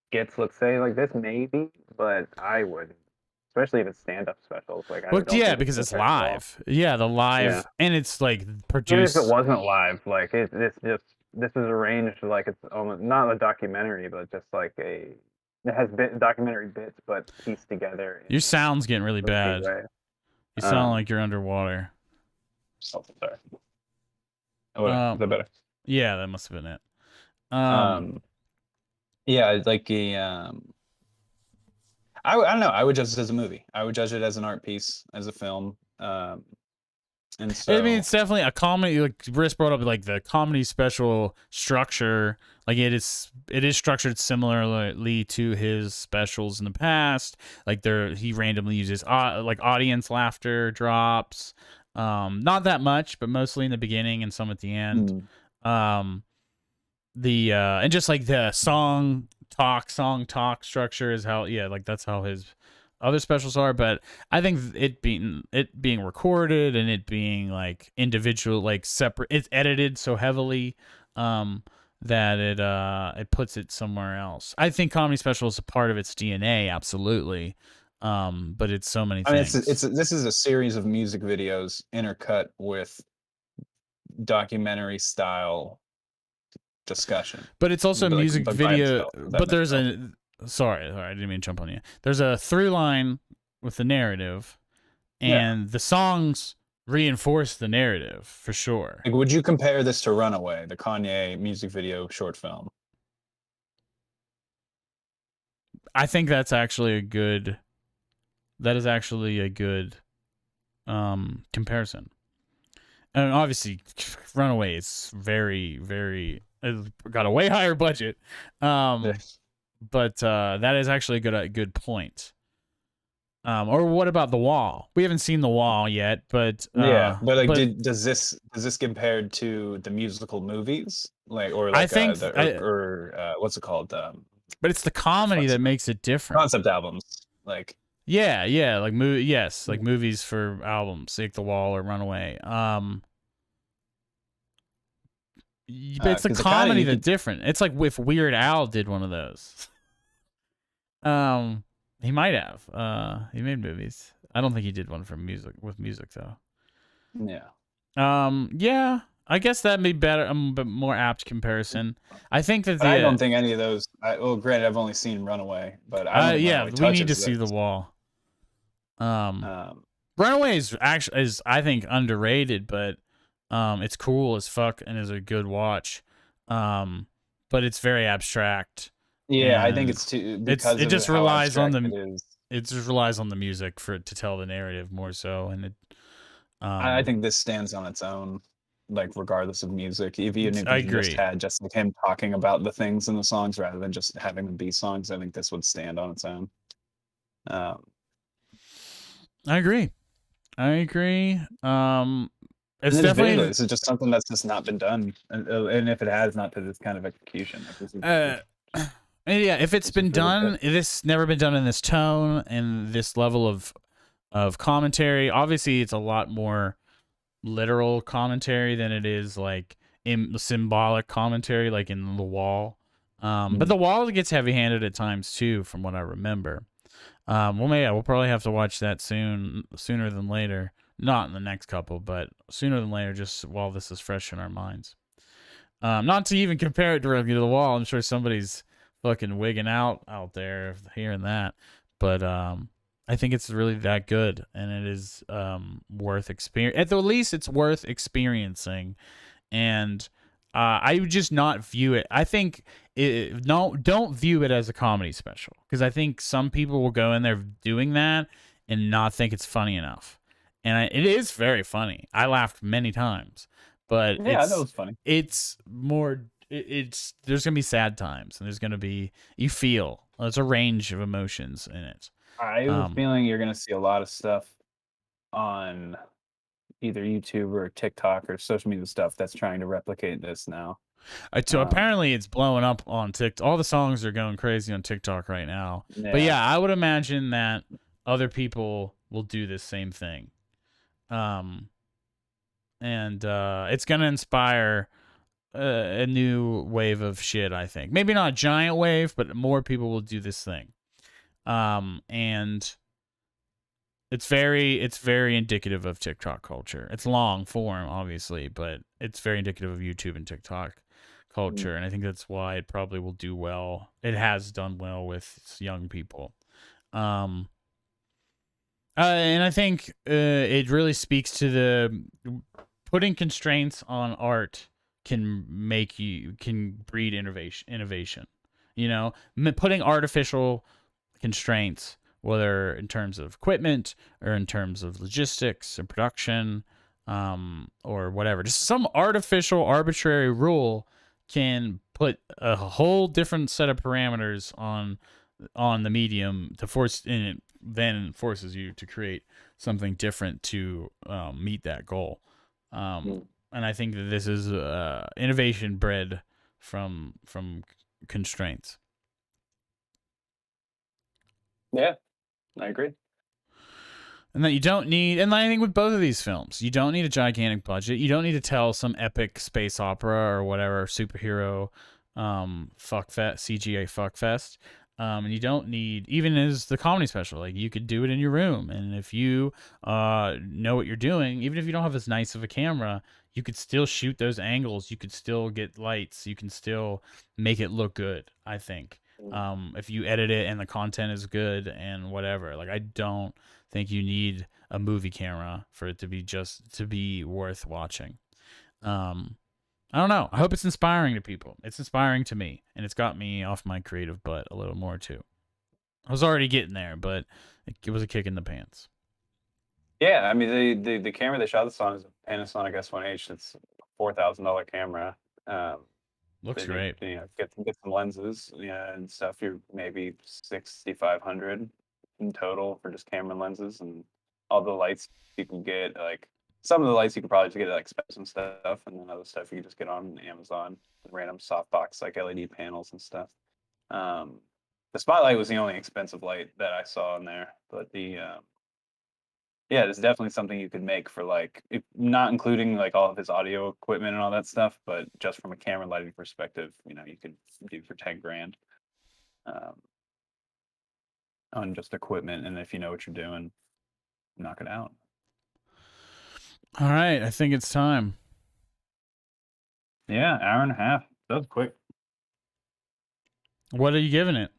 skits, let's say, like this, maybe, but I wouldn't. Especially if it's stand-up specials, like because it's live. Well. Yeah, the live, and it's like produced. Even if it wasn't live, like this is arranged like it's almost not a documentary, but just like it has documentary bits, but pieced together. Your sound's getting really bad. You sound like you're underwater. Oh, sorry. Is that better? Yeah, that must have been it. Yeah, like I don't know. I would judge it as a movie. I would judge it as an art piece, as a film. And so, I mean, it's definitely a comedy. Like Briss brought up, like the comedy special structure. Like it is structured similarly to his specials in the past. Like he randomly uses like audience laughter drops. Not that much, but mostly in the beginning and some at the end. And just like the song talk structure is how, like that's how his other specials are. But I think it being recorded and it being like individual, like separate, it's edited so heavily that it puts it somewhere else. I think comedy special is a part of its DNA, absolutely. But it's so many things. This is a series of music videos intercut with documentary style discussion. But it's also music video. But there's sorry, I didn't mean to jump on you. There's a through line with the narrative, and the songs reinforce the narrative for sure. Like, would you compare this to Runaway, the Kanye music video short film? I think that's actually a good. That is actually a good comparison. And obviously, Runaway is very, very. It's got a way higher budget, but that is actually a good point. Or what about The Wall? We haven't seen The Wall yet, but does this compared to the musical movies, like, or like I think what's it called? But it's the comedy that makes it different. Concept albums, like. Yeah, like like movies for albums, like The Wall or Runaway. But it's the comedy that's different. It's like if Weird Al did one of those. He might have. He made movies. I don't think he did one with music though. Yeah. Yeah. I guess that'd be better, a bit more apt comparison. I think that I don't think any of those. Well, granted, I've only seen Runaway, but we need to see The Wall. Runaway is I think underrated, but it's cool as fuck and is a good watch. But it's very abstract. Yeah, I think it's too because it just relies on the music to tell the narrative more so, and it. I think this stands on its own, like regardless of music. Even if you just had just like him talking about the things in the songs rather than just having them be songs, I think this would stand on its own. I agree. It's definitely it's just something that's just not been done, and if it has, not to this kind of execution. And yeah, if it's What's your been favorite done, bit? this never been done in this tone and this level of commentary. Obviously, it's a lot more literal commentary than it is like symbolic commentary, like in The Wall. But Mm. The Wall gets heavy-handed at times too, from what I remember. Well, yeah, we'll probably have to watch that sooner than later. Not in the next couple, but sooner than later, just while this is fresh in our minds. Not to even compare it directly to The Wall. I'm sure somebody's fucking wigging out there hearing that, but I think it's really that good, and it is worth experience. At the least, it's worth experiencing, and I would just not view it. I think no, don't view it as a comedy special, because I think some people will go in there doing that and not think it's funny enough, and it is very funny. I laughed many times, but Yeah, that was funny. it's more. It's there's gonna be sad times, and there's gonna be there's a range of emotions in it. I have a Um, feeling you're gonna see a lot of stuff on either YouTube or TikTok or social media stuff that's trying to replicate this now. So Um, apparently it's blowing up on TikTok. All the songs are going crazy on TikTok right now. But yeah. yeah, I would imagine that other people will do this same thing. Um, and it's gonna inspire a new wave of shit. I think maybe not a giant wave, but more people will do this thing. And it's very indicative of TikTok culture. It's long form, obviously, but it's very indicative of YouTube and TikTok Mm. culture, and I think that's why it probably will do well. It has done well with young people. Um, and I think it really speaks to the putting constraints on art can breed innovation. You know, putting artificial constraints, whether in terms of equipment or in terms of logistics and production, or whatever. Just some artificial, arbitrary rule can put a whole different set of parameters on the medium to force, and it then forces you to create something different to meet that goal. Um, Mm. and I think that this is innovation bred from constraints. Yeah, I agree. And that you don't need, and I think with both of these films, you don't need a gigantic budget. You don't need to tell some epic space opera or whatever superhero CGI fuckfest. And you don't need, even as the comedy special, like you could do it in your room. And if you know what you're doing, even if you don't have as nice of a camera, you could still shoot those angles. You could still get lights. You can still make it look good, I think. Mm. If you edit it and the content is good and whatever. Like, I don't think you need a movie camera for it to be worth watching. Um, I don't know. I hope it's inspiring to people. It's inspiring to me, and it's got me off my creative butt a little more too. I was already getting there, but it was a kick in the pants. Yeah, I mean the camera they shot this on is a Panasonic S1H. It's a $4,000 camera. Um, Looks then you great. get some lenses, yeah, and stuff. You're maybe 6,500 in total for just camera lenses and all the lights you can get. Like some of the lights you could probably just get like expensive stuff, and then other stuff you can just get on Amazon, random softbox like LED panels and stuff. Um, the spotlight was the only expensive light that I saw in there, but the yeah, it's definitely something you could make for like if not including like all of his audio equipment and all that stuff, but just from a camera lighting perspective, you could do for 10 grand um, on just equipment. And if you know what you're doing, knock it out. All right, I think it's time. Yeah, hour and a half. That was quick. What are you giving it?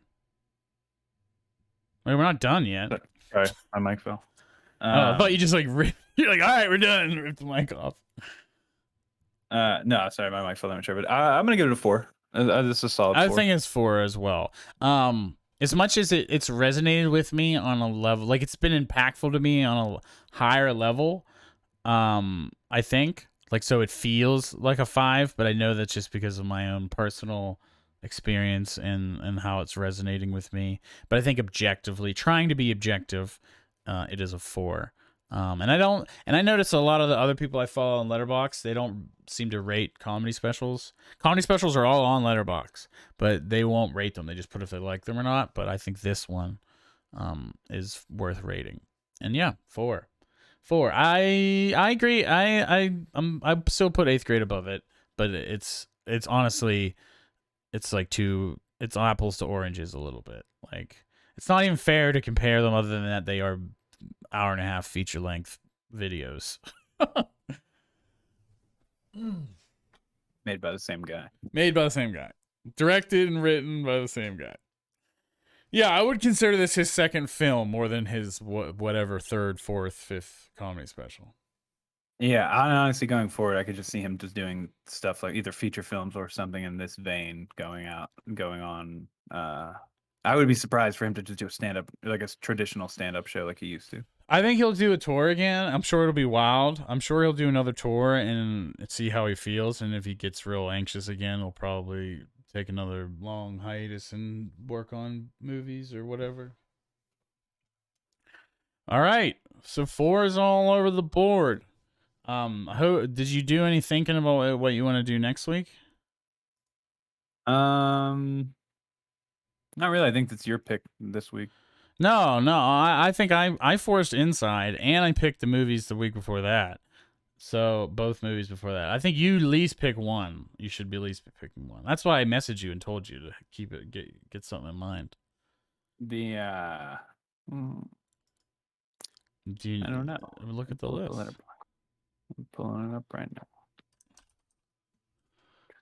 Wait, we're not done yet. Sorry, my mic fell. Oh, I thought you just like you're like, all right, we're done. Rip the mic off. No, sorry, my mic fell down, but I'm gonna give it a 4. This is a solid I 4. think it's 4 as well. As much as it's resonated with me on a level, like it's been impactful to me on a higher level. I think like so it feels like a 5, but I know that's just because of my own personal experience and how it's resonating with me. But I think objectively, trying to be objective, it is a 4. And I notice a lot of the other people I follow on Letterboxd, they don't seem to rate comedy specials. Comedy specials are all on Letterboxd, but they won't rate them. They just put if they like them or not. But I think this one is worth rating. And yeah, 4. 4. I agree. I still put 8th grade above it, but it's honestly it's like it's apples to oranges a little bit. Like it's not even fair to compare them other than that they are hour and a half feature length videos. Made by the same guy. Made by the same guy. Directed and written by the same guy. Yeah, I would consider this his second film more than his whatever third, fourth, fifth comedy special. Yeah, honestly, going forward, I could just see him just doing stuff like either feature films or something in this vein going on. I would be surprised for him to just do a stand-up, like a traditional stand-up show like he used to. I think he'll do a tour again. I'm sure it'll be wild. I'm sure he'll do another tour and see how he feels. And if he gets real anxious again, he'll probably take another long hiatus and work on movies or whatever. All right. So 4 is all over the board. Did you do any thinking about what you want to do next week? Not really. I think that's your pick this week. No. I think I forced Inside, and I picked the movies the week before that. So both movies before that. I think you at least pick one. You should be at least picking one. That's why I messaged you and told you to keep it get something in mind. I don't know. Look at the list. I'm pulling it up right now.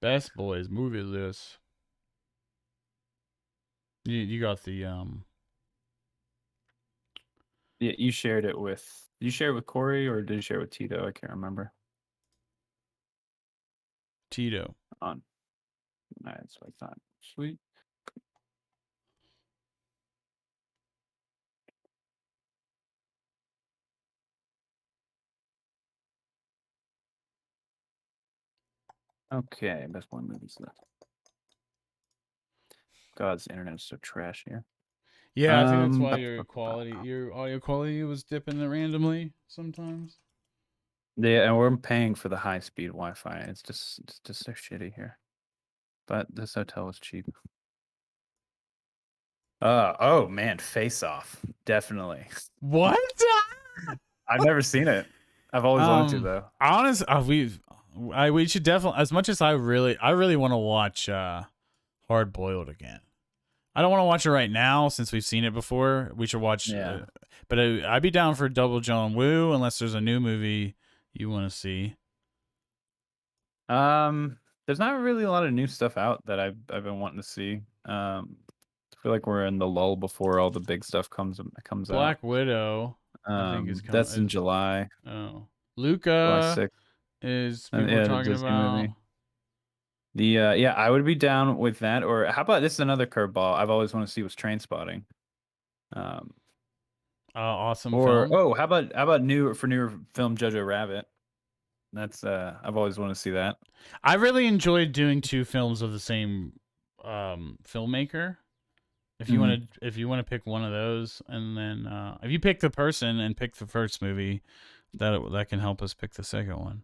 Best Boys movie list. You got the Yeah, you shared it with Kory, or did you share it with Tito? I can't remember. Tito. On. Nice, so it's not sweet. Okay, best boy movies list. God, this internet is so trash here. Yeah, I think that's why your audio quality was dipping randomly sometimes. Yeah, and we're paying for the high speed Wi-Fi. It's just so shitty here. But this hotel is cheap. Oh man, Face Off, definitely. What? I've never seen it. I've always wanted to though. Honest, we should definitely. As much as I really want to watch Hard Boiled again. I don't want to watch it right now since we've seen it before. We should watch. Yeah. But I'd be down for Double John Woo unless there's a new movie you want to see. There's not really a lot of new stuff out that I've been wanting to see. I feel like we're in the lull before all the big stuff comes out. Black Widow, I think is coming. That's in July. Oh, Luca July 6th. is people are talking about. Movie. I would be down with that. Or how about this is another curveball I've always wanted to see was Trainspotting. Awesome or film. how about newer film Jojo Rabbit? That's I've always wanted to see that. I really enjoyed doing 2 films of the same filmmaker. If you want to pick one of those, and then if you pick the person and pick the first movie, that can help us pick the second one.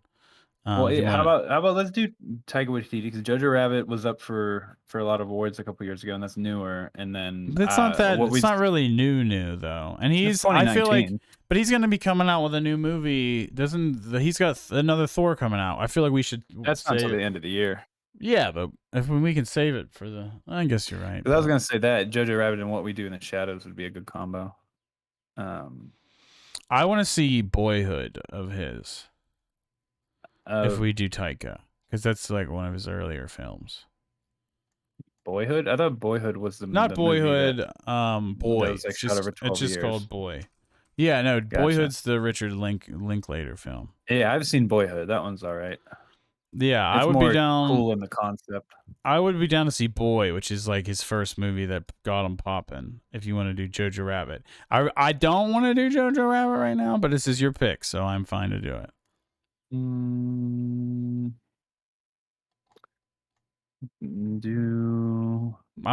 How about let's do Taika Waititi, because Jojo Rabbit was up for a lot of awards a couple years ago, and that's newer. And then it's not that it's not really new though. And I feel like, but he's going to be coming out with a new movie. He's got another Thor coming out. I feel like we should. That's not until the end of the year. Yeah, but if we can save it for the, I guess you're right. I was going to say that Jojo Rabbit and What We Do in the Shadows would be a good combo. I want to see Boyhood of his. If we do Taika, because that's like one of his earlier films. Boyhood? I thought Boyhood was not the Boyhood. Boy. It's just called Boy. Yeah, no, gotcha. Boyhood's the Richard Linklater film. Yeah, I've seen Boyhood. That one's all right. Yeah, it's I would more be down. Cool in the concept. I would be down to see Boy, which is like his first movie that got him popping. If you want to do Jojo Rabbit, I don't want to do Jojo Rabbit right now, but this is your pick, so I'm fine to do it. I'm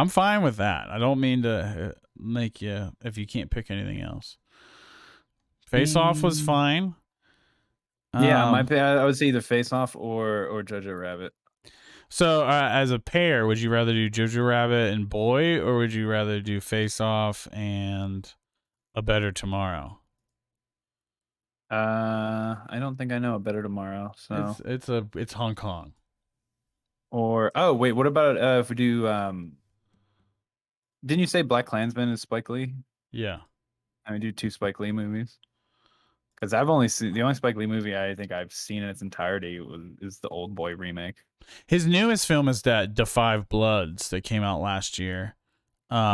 fine with that. I don't mean to make you if you can't pick anything else. Face Off was fine. Yeah, I would say either Face Off or Jojo Rabbit. So, as a pair, would you rather do Jojo Rabbit and Boy, or would you rather do Face Off and A Better Tomorrow? I don't think I know A Better Tomorrow. So It's Hong Kong. or oh wait, what about if we do didn't you say Black Klansman is Spike Lee? Yeah. I mean, do 2 Spike Lee movies. Because I've only seen the only Spike Lee movie I think I've seen in its entirety is the Old Boy remake. His newest film is that Da 5 Bloods that came out last year.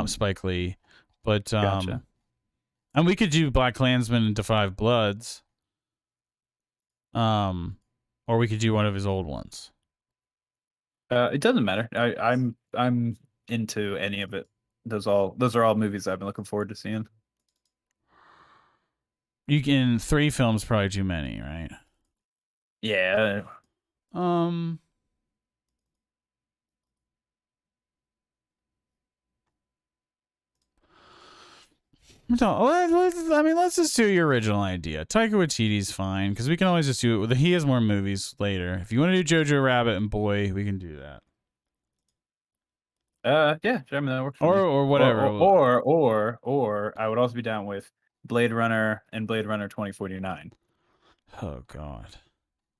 Spike Lee. But Gotcha. and we could do Black Klansman and Da 5 Bloods. Or we could do one of his old ones. It doesn't matter. I'm into any of it. Those are all movies I've been looking forward to seeing. You can 3 films probably too many, right? Yeah. No, let's just do your original idea. Taika Waititi's fine because we can always just do it. He has more movies later. If you want to do Jojo Rabbit and Boy, we can do that. Yeah, sure, I mean, that works for me. Or whatever. Or I would also be down with Blade Runner and Blade Runner 2049. Oh God,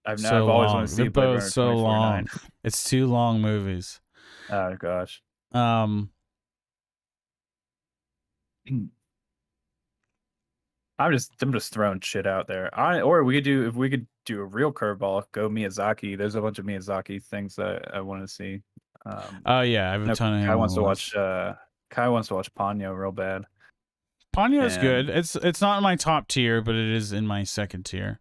I've always wanted to see Blade Runner 2049. So long. It's 2 long movies. Oh gosh. I'm just throwing shit out there. Or we could do a real curveball, go Miyazaki. There's a bunch of Miyazaki things that I want to see. Oh yeah, I have a ton of him. Kai wants to watch Ponyo real bad. Ponyo is good. It's not in my top tier, but it is in my second tier.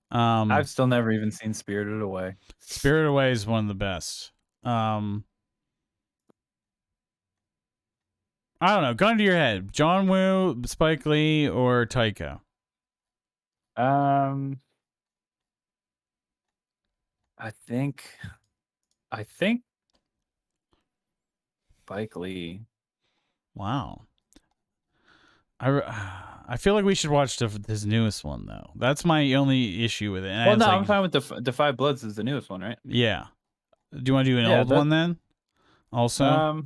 I've still never even seen Spirited Away. Spirited Away is one of the best. I don't know. Gun to your head. John Woo, Spike Lee, or Taika? I think Spike Lee. Wow. I feel like we should watch his newest one though. That's my only issue with it. And well, no, I'm fine with the 5 Bloods is the newest one, right? Yeah. Do you want to do an old one then? Also.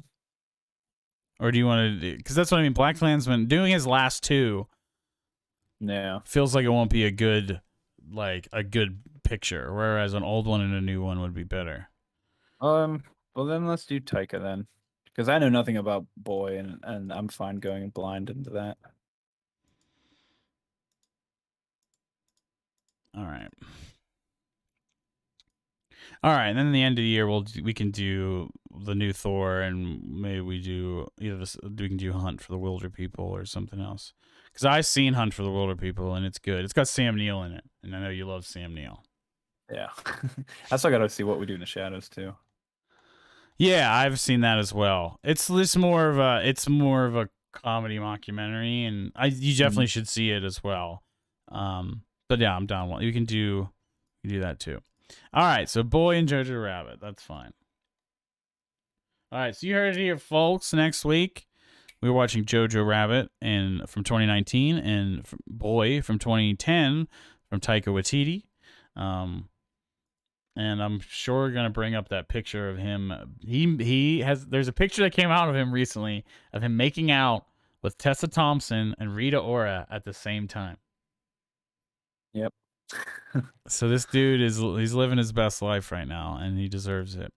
Or do you want to do? Because that's what I mean. Black Klansman doing his last 2. Yeah. Feels like it won't be a good picture. Whereas an old one and a new one would be better. Well then let's do Taika then, because I know nothing about Boy and I'm fine going blind into that. All right. And then at the end of the year, we can do the new Thor, and maybe we do we can do Hunt for the Wilder People or something else. Because I've seen Hunt for the Wilder People, and it's good. It's got Sam Neill in it, and I know you love Sam Neill. Yeah, I still got to see What We Do in the Shadows too. Yeah, I've seen that as well. It's more of a comedy mockumentary, and you definitely should see it as well. But yeah, I'm down. You can do that too. All right, so Boy and Jojo Rabbit. That's fine. All right, so you heard it here, folks. Next week, we're watching Jojo Rabbit from 2019 and Boy from 2010 from Taika Waititi. And I'm sure we're going to bring up that picture of him. There's a picture that came out of him recently of him making out with Tessa Thompson and Rita Ora at the same time. Yep. So this dude he's living his best life right now, and he deserves it.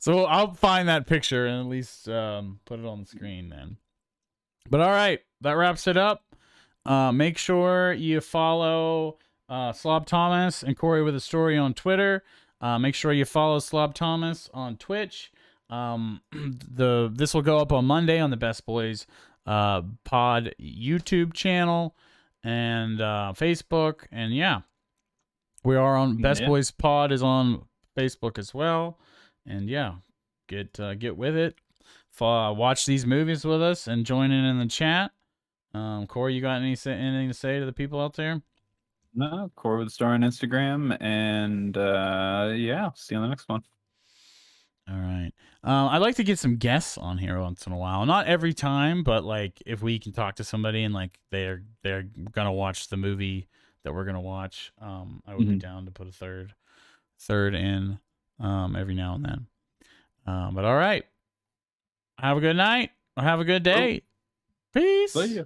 So I'll find that picture and at least put it on the screen then. But all right, that wraps it up. Make sure you follow Slob Thomas and Kory with a Story on Twitter. Make sure you follow Slob Thomas on Twitch. This will go up on Monday on the Best Boys Pod YouTube channel and Facebook, and yeah, we are on Best Boys Pod is on Facebook as well, and yeah, get with it. Watch these movies with us and join in the chat. Kory, you got anything to say to the people out there? No, Kory with a Story on Instagram, and yeah, see you on the next one. All right. I'd like to get some guests on here once in a while. Not every time, but like if we can talk to somebody and like they're gonna watch the movie that we're gonna watch, I would be down to put a third in every now and then. But all right. Have a good night or have a good day. Peace. See ya.